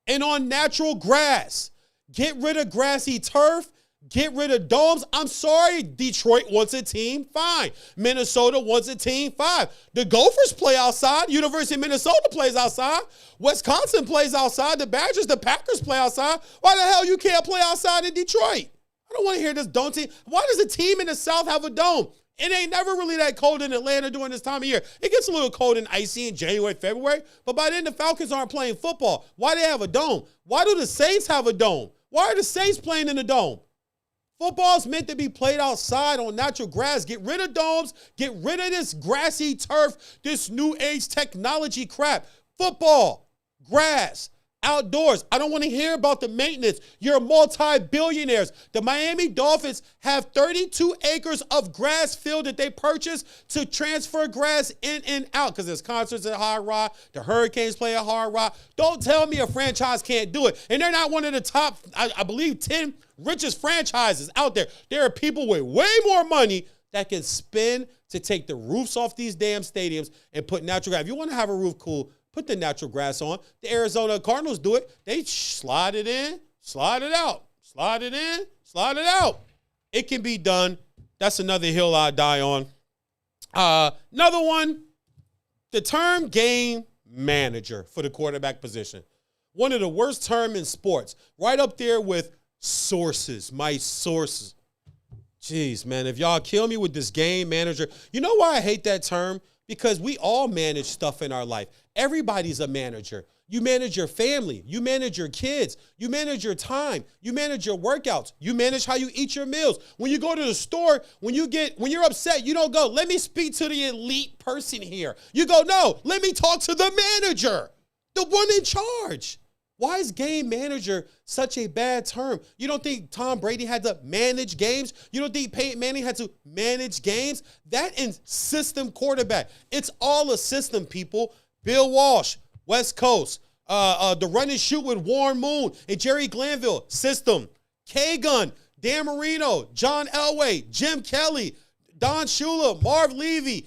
and on natural grass. Get rid of grassy turf. Get rid of domes. I'm sorry, Detroit wants a team, fine. Minnesota wants a team, fine. The Gophers play outside. University of Minnesota plays outside. Wisconsin plays outside. The Badgers, the Packers play outside. Why the hell you can't play outside in Detroit? I don't want to hear this dome team. Why does a team in the South have a dome? It ain't never really that cold in Atlanta during this time of year. It gets a little cold and icy in January, February, but by then the Falcons aren't playing football. Why do they have a dome? Why do the Saints have a dome? Why are the Saints playing in the dome? Football's meant to be played outside on natural grass. Get rid of domes. Get rid of this grassy turf, this new age technology crap. Football, grass, outdoors. I don't want to hear about the maintenance. You're multi-billionaires. The Miami Dolphins have 32 acres of grass field that they purchased to transfer grass in and out because there's concerts at Hard Rock. The Hurricanes play at Hard Rock. Don't tell me a franchise can't do it. And they're not one of the top, I believe, 10 richest franchises out there. There are people with way more money that can spend to take the roofs off these damn stadiums and put natural grass. If you want to have a roof, cool. Put the natural grass on. The Arizona Cardinals do it. They slide it in, slide it out, slide it in, slide it out. It can be done. That's another hill I die on. Another one, the term game manager for the quarterback position. One of the worst terms in sports, right up there with sources, my sources. Jeez, man, if y'all kill me with this game manager. You know why I hate that term? Because we all manage stuff in our life. Everybody's a manager. You manage your family. You manage your kids. You manage your time. You manage your workouts. You manage how you eat your meals. When you go to the store, when you're upset, you don't go, let me speak to the elite person here. You go, no, let me talk to the manager, the one in charge. Why is game manager such a bad term? You don't think Tom Brady had to manage games? You don't think Peyton Manning had to manage games? That in system quarterback. It's all a system, people. Bill Walsh, West Coast. The run and shoot with Warren Moon and Jerry Glanville, system. K-Gun, Dan Marino, John Elway, Jim Kelly, Don Shula, Marv Levy,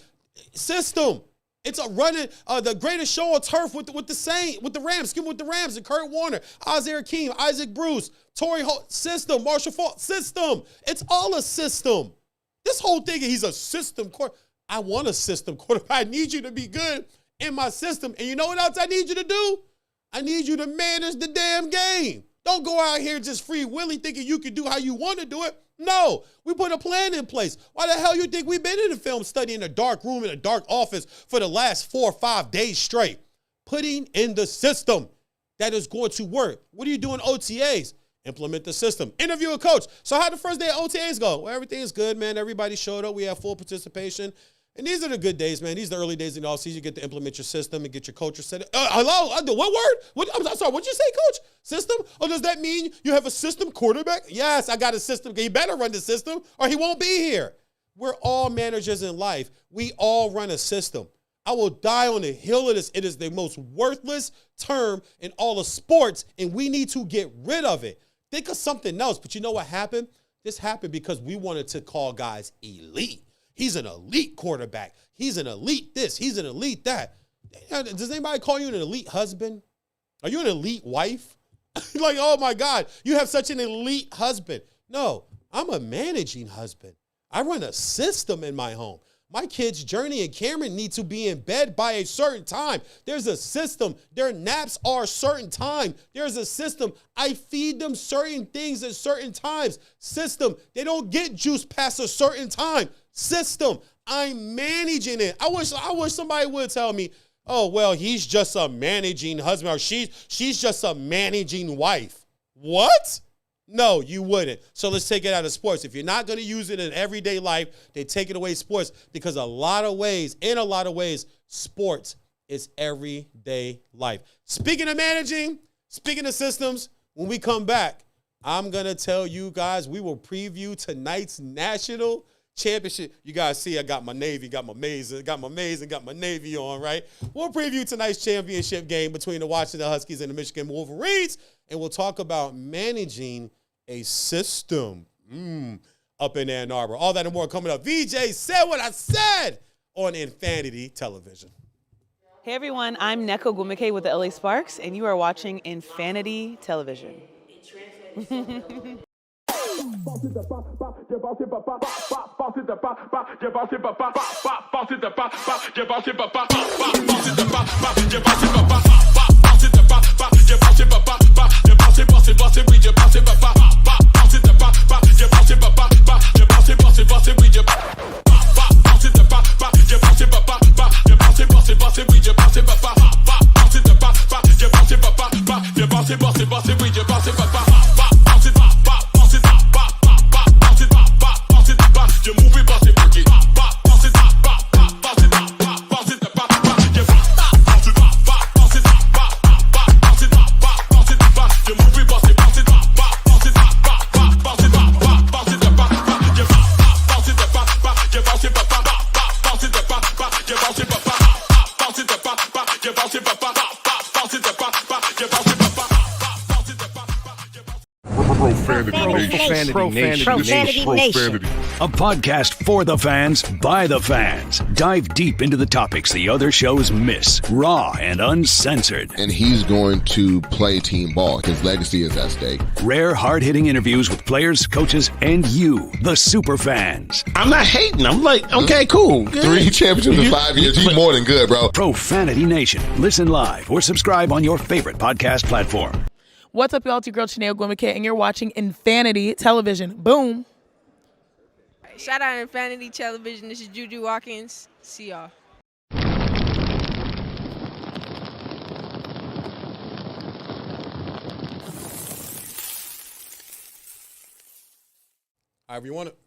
system. It's a running, the greatest show on turf with the Rams, and Kurt Warner, Isaiah Hakeem, Isaac Bruce, Torrey Holt, system, Marshall Faulk, system. It's all a system. This whole thing, he's a system quarterback. I want a system quarterback. I need you to be good in my system. And you know what else I need you to do? I need you to manage the damn game. Don't go out here just free willy thinking you can do how you want to do it. No, we put a plan in place. Why the hell you think we've been in a film study in a dark room in a dark office for the last 4 or 5 days straight? Putting in the system that is going to work. What are you doing OTAs? Implement the system. Interview a coach. So how the first day of OTAs go? Well, everything is good, man. Everybody showed up. We have full participation. And these are the good days, man. These are the early days in the offseason. You get to implement your system and get your culture set up. Hello? What word? I'm sorry. What'd you say, coach? System? Oh, does that mean you have a system quarterback? Yes, I got a system. He better run the system or he won't be here. We're all managers in life. We all run a system. I will die on the hill of this. It is the most worthless term in all of sports, and we need to get rid of it. Think of something else. But you know what happened? This happened because we wanted to call guys elite. He's an elite quarterback. He's an elite this. He's an elite that. Does anybody call you an elite husband? Are you an elite wife? Like, oh my God, you have such an elite husband. No, I'm a managing husband. I run a system in my home. My kids, Journey and Cameron, need to be in bed by a certain time. There's a system. Their naps are a certain time. There's a system. I feed them certain things at certain times. System. They don't get juice past a certain time. System. I'm managing it. I wish somebody would tell me, oh, well, he's just a managing husband or she's just a managing wife. What? No, you wouldn't. So let's take it out of sports. If you're not going to use it in everyday life, they take it away sports because in a lot of ways, sports is everyday life. Speaking of managing, speaking of systems, when we come back, I'm going to tell you guys, we will preview tonight's national championship. You guys see I got my Navy, got my maize, got my Navy on, right? We'll preview tonight's championship game between the Washington Huskies and the Michigan Wolverines, and we'll talk about managing a system up in Ann Arbor. All that and more coming up. VJ said what I said on Infanity Television. Hey everyone, I'm Neko Gumike with the LA Sparks, and you are watching Infanity Television. Profanity Nation. A podcast for the fans, by the fans. Dive deep into the topics the other shows miss. Raw and uncensored. And he's going to play team ball. His legacy is at stake. Rare, hard-hitting interviews with players, coaches, and you, the super fans. I'm not hating. I'm like, okay, cool. Good. 3 championships in 5 years. He's more than good, bro. Profanity Nation. Listen live or subscribe on your favorite podcast platform. What's up, y'all? It's your girl, Chanel Gwimike, and you're watching Infanity Television. Boom. Shout out Infanity Television. This is Juju Watkins. See y'all. However you want it.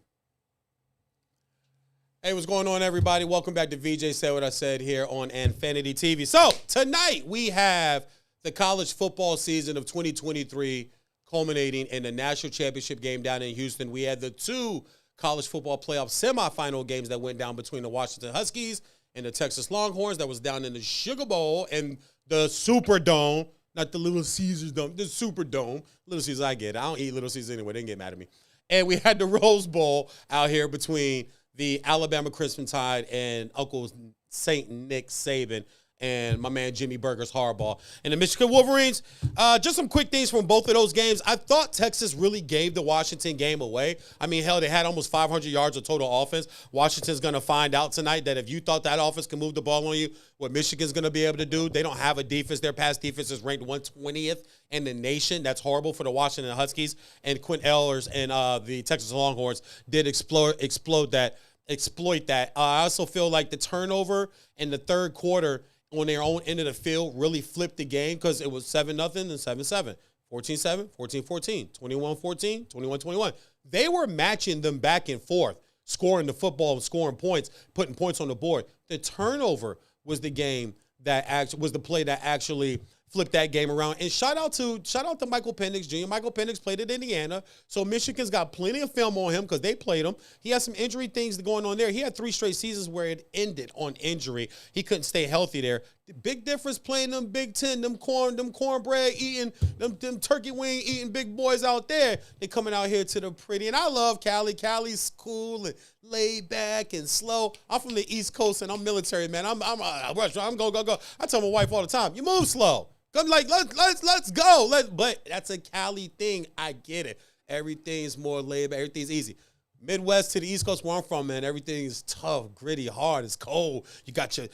Hey, what's going on, everybody? Welcome back to VJ Said What I Said here on Infanity TV. So, tonight we have the college football season of 2023 culminating in the national championship game down in Houston. We had the 2 college football playoff semifinal games that went down between the Washington Huskies and the Texas Longhorns. That was down in the Sugar Bowl and the Superdome, not the Little Caesars Dome, the Superdome. Little Caesars, I get it. I don't eat Little Caesars anyway. They didn't get mad at me. And we had the Rose Bowl out here between the Alabama Crimson Tide and Uncle St. Nick Saban and my man Jimmy Burger's Hardball. And the Michigan Wolverines, just some quick things from both of those games. I thought Texas really gave the Washington game away. I mean, hell, they had almost 500 yards of total offense. Washington's going to find out tonight that if you thought that offense can move the ball on you, what Michigan's going to be able to do, they don't have a defense. Their pass defense is ranked 120th in the nation. That's horrible for the Washington Huskies. And Quint Ellers and the Texas Longhorns did exploit that. I also feel like the turnover in the third quarter on their own end of the field really flipped the game because it was 7-0 and 7-7, 14-7, 14-14, 21-14, 21-21. They were matching them back and forth, scoring the football, scoring points, putting points on the board. The turnover was the play that actually flipped that game around. And shout out to Michael Penix Jr. Michael Penix played at Indiana, so Michigan's got plenty of film on him because they played him. He has some injury things going on there. He had 3 straight seasons where it ended on injury. He couldn't stay healthy there. The big difference playing them Big Ten, them cornbread eating, them turkey wing eating big boys out there. They coming out here to the pretty. And I love Cali. Cali's cool and laid back and slow. I'm from the East Coast and I'm military, man. I'm go. I tell my wife all the time, you move slow. I'm like, let's go. But that's a Cali thing. I get it. Everything's more laid back. Everything's easy. Midwest to the East Coast where I'm from, man, everything's tough, gritty, hard. It's cold. You got your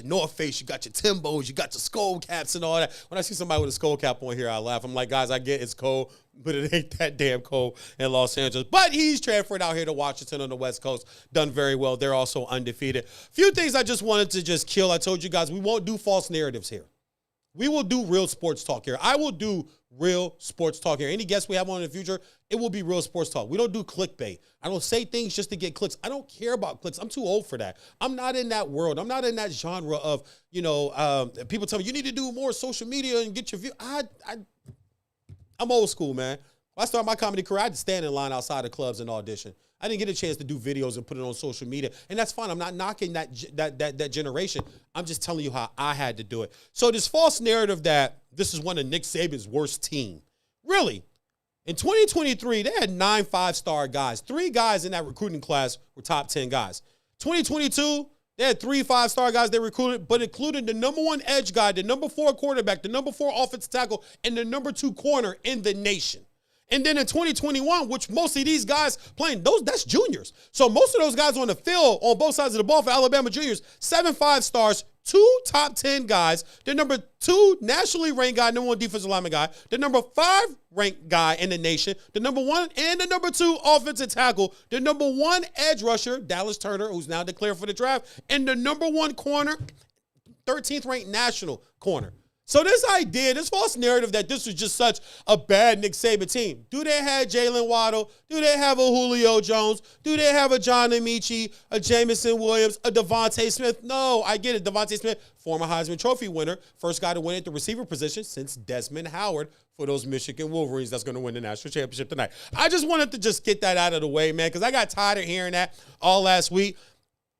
North Face, you got your Timbos, you got your skull caps and all that. When I see somebody with a skull cap on here, I laugh. I'm like, guys, I get it's cold, but it ain't that damn cold in Los Angeles. But he's transferred out here to Washington on the West Coast, done very well. They're also undefeated. Few things I just wanted to just kill. I told you guys we won't do false narratives here. We will do real sports talk here. I will do real sports talk here. Any guests we have on in the future, it will be real sports talk. We don't do clickbait. I don't say things just to get clicks. I don't care about clicks. I'm too old for that. I'm not in that world. I'm not in that genre of, people tell me you need to do more social media and get your view. I'm old school, man. When I started my comedy career, I had to stand in line outside of clubs and audition. I didn't get a chance to do videos and put it on social media, and that's fine. I'm not knocking that generation. I'm just telling you how I had to do it. So this false narrative that this is one of Nick Saban's worst team, really, in 2023, they had 9 5-star guys. 3 guys in that recruiting class were top 10 guys. 2022, they had 3 5-star guys they recruited, but including the number 1 edge guy, the number 4 quarterback, the number 4 offensive tackle, and the number 2 corner in the nation. And then in 2021, which most of these guys playing, that's juniors. So most of those guys on the field on both sides of the ball for Alabama juniors, 7 5-stars, 2 top 10 guys, the number 2 nationally ranked guy, number 1 defensive lineman guy, the number 5 ranked guy in the nation, the number 1 and the number 2 offensive tackle, the number 1 edge rusher, Dallas Turner, who's now declared for the draft, and the number 1 corner, 13th ranked national corner. So this idea, this false narrative that this was just such a bad Nick Saban team. Do they have Jalen Waddle? Do they have a Julio Jones? Do they have a John Amici, a Jameson Williams, a Devontae Smith? No, I get it. Devontae Smith, former Heisman Trophy winner, first guy to win at the receiver position since Desmond Howard for those Michigan Wolverines that's going to win the national championship tonight. I just wanted to just get that out of the way, man, because I got tired of hearing that all last week.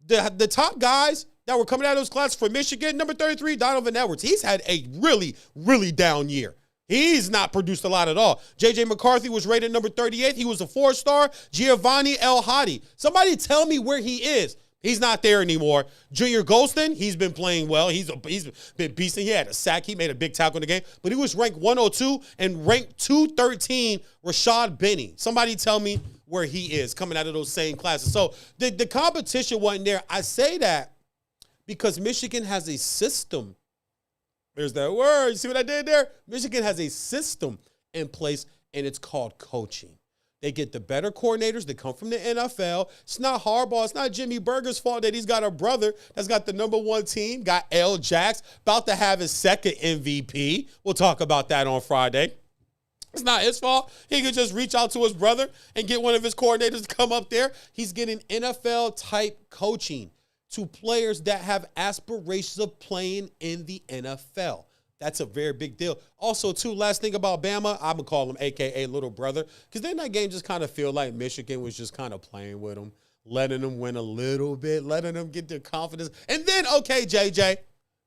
The top guys that were coming out of those classes for Michigan, number 33, Donovan Edwards. He's had a really, really down year. He's not produced a lot at all. J.J. McCarthy was rated number 38. He was a 4-star. Giovanni El Hadi. Somebody tell me where he is. He's not there anymore. Junior Golston, he's been playing well. He's been beasting. He had a sack. He made a big tackle in the game. But he was ranked 102 and ranked 213, Rashad Benny. Somebody tell me where he is coming out of those same classes. So the competition wasn't there. I say that because Michigan has a system. There's that word. You see what I did there? Michigan has a system in place, and it's called coaching. They get the better coordinators that come from the NFL. It's not Harbaugh. It's not Jimmy Berger's fault that he's got a brother that's got the number 1 team, got L. Jax, about to have his second MVP. We'll talk about that on Friday. It's not his fault. He could just reach out to his brother and get one of his coordinators to come up there. He's getting NFL-type coaching to players that have aspirations of playing in the NFL. That's a very big deal. Also, too, last thing about Bama, I'm going to call him a.k.a. little brother, because then that game just kind of feel like Michigan was just kind of playing with them, letting them win a little bit, letting them get their confidence. And then, okay, JJ,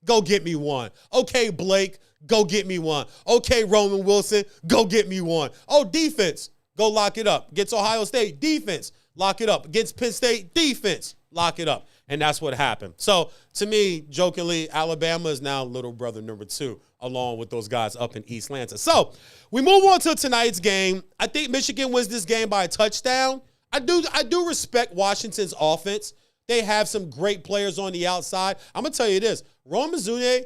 go get me one. Okay, Blake, go get me one. Okay, Roman Wilson, go get me one. Oh, defense, go lock it up. Against Ohio State, defense, lock it up. Against Penn State, defense, lock it up. And that's what happened. So, to me, jokingly, Alabama is now little brother number 2, along with those guys up in East Lansing. So, we move on to tonight's game. I think Michigan wins this game by a touchdown. I do respect Washington's offense. They have some great players on the outside. I'm going to tell you this. Rome Mizune,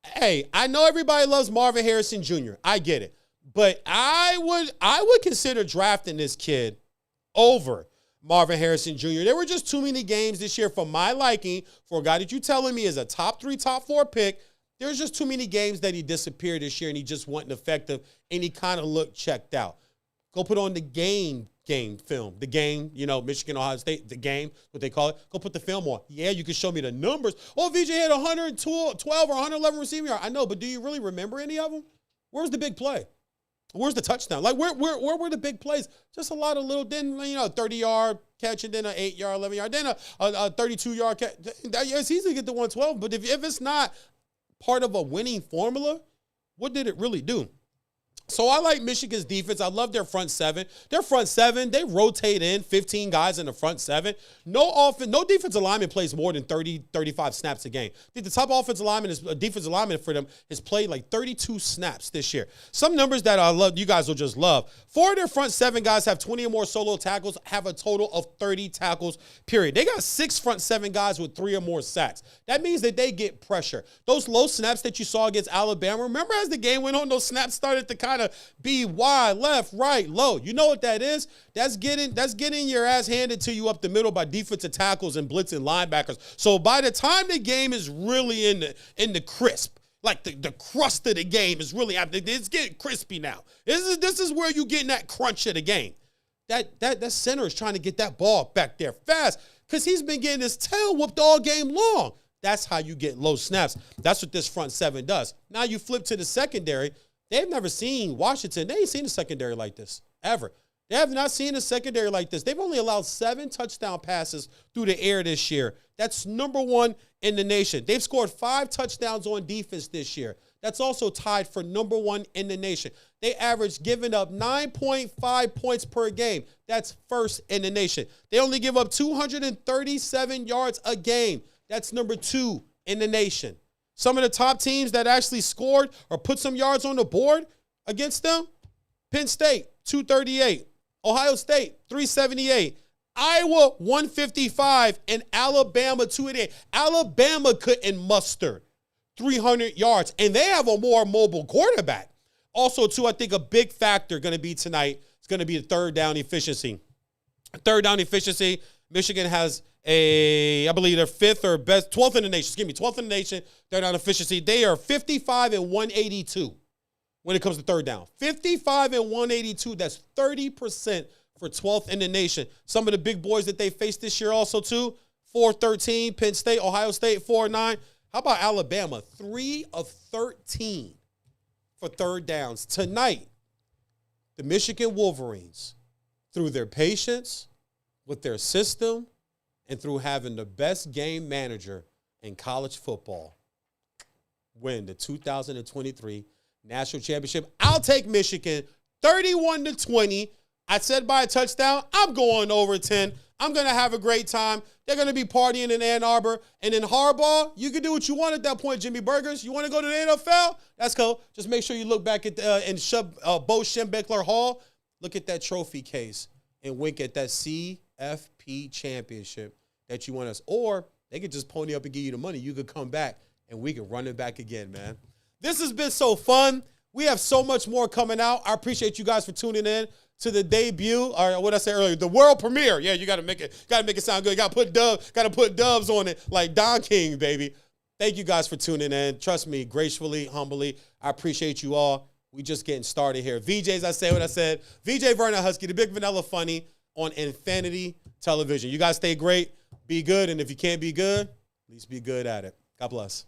hey, I know everybody loves Marvin Harrison Jr. I get it. But I would consider drafting this kid over Marvin Harrison Jr. There were just too many games this year for my liking for a guy that you're telling me is a top 3, top 4 pick. There's just too many games that he disappeared this year and he just wasn't effective and he kind of looked checked out. Go put on the game film. The game, Michigan, Ohio State, the game, what they call it. Go put the film on. Yeah, you can show me the numbers. Oh, Veejay had 112 or 111 receiving yards. I know, but do you really remember any of them? Where's the big play? Where's the touchdown? Like, where were the big plays? Just a lot of little, then, 30-yard catch and then an 8-yard, 11-yard, then a 32-yard catch. It's easy to get to 112, but if it's not part of a winning formula, what did it really do? So I like Michigan's defense. I love their front seven. Their front seven, they rotate in 15 guys in the front seven. No defensive lineman plays more than 30, 35 snaps a game. I think the top defensive lineman for them has played like 32 snaps this year. Some numbers that I love, you guys will just love. 4 of their front 7 guys have 20 or more solo tackles, have a total of 30 tackles, period. They got 6 front 7 guys with 3 or more sacks. That means that they get pressure. Those low snaps that you saw against Alabama, remember as the game went on, those snaps started to kind of be wide, left, right, low. You know what that is? That's getting your ass handed to you up the middle by defensive tackles and blitzing linebackers. So by the time the game is really in the crisp, like the crust of the game is really, it's getting crispy now. This is where you getting that crunch of the game. That center is trying to get that ball back there fast because he's been getting his tail whooped all game long. That's how you get low snaps. That's what this front 7 does. Now you flip to the secondary. They've never seen Washington. They ain't seen a secondary like this, ever. They have not seen a secondary like this. They've only allowed 7 touchdown passes through the air this year. That's number 1 in the nation. They've scored 5 touchdowns on defense this year. That's also tied for number 1 in the nation. They average giving up 9.5 points per game. That's first in the nation. They only give up 237 yards a game. That's number 2 in the nation. Some of the top teams that actually scored or put some yards on the board against them, Penn State, 238. Ohio State, 378. Iowa, 155. And Alabama, 288. Alabama couldn't muster 300 yards. And they have a more mobile quarterback. Also, too, I think a big factor going to be tonight is going to be the third down efficiency. Michigan has I believe they're 5th or best, 12th in the nation. 12th in the nation, third down efficiency. They are 55 and 182 when it comes to third down. 55 and 182, that's 30% for 12th in the nation. Some of the big boys that they faced this year also, too, 4-13, Penn State, Ohio State, 4-9. How about Alabama? 3 of 13 for third downs. Tonight, the Michigan Wolverines, through their patience, with their system, and through having the best game manager in college football, win the 2023 national championship. I'll take Michigan 31-20. I said by a touchdown. I'm going over 10. I'm going to have a great time. They're going to be partying in Ann Arbor. And in Harbaugh, you can do what you want at that point, Jimmy Burgers. You want to go to the NFL? That's cool. Just make sure you look back at Bo Schembechler Hall. Look at that trophy case and wink at that CFP championship that you want us. Or they could just pony up and give you the money. You could come back and we could run it back again, man. This has been so fun. We have so much more coming out. I appreciate you guys for tuning in to the debut, or what I said earlier, the world premiere. Yeah, you gotta make it sound good. You gotta put dubs on it like Don King, baby. Thank you guys for tuning in. Trust me, gracefully, humbly, I appreciate you all. We just getting started here. VJs, I say what I said. Veejay Vernon Huskey, the Big Vanilla Funny on Infanity Television. You guys stay great, be good, and if you can't be good, at least be good at it. God bless.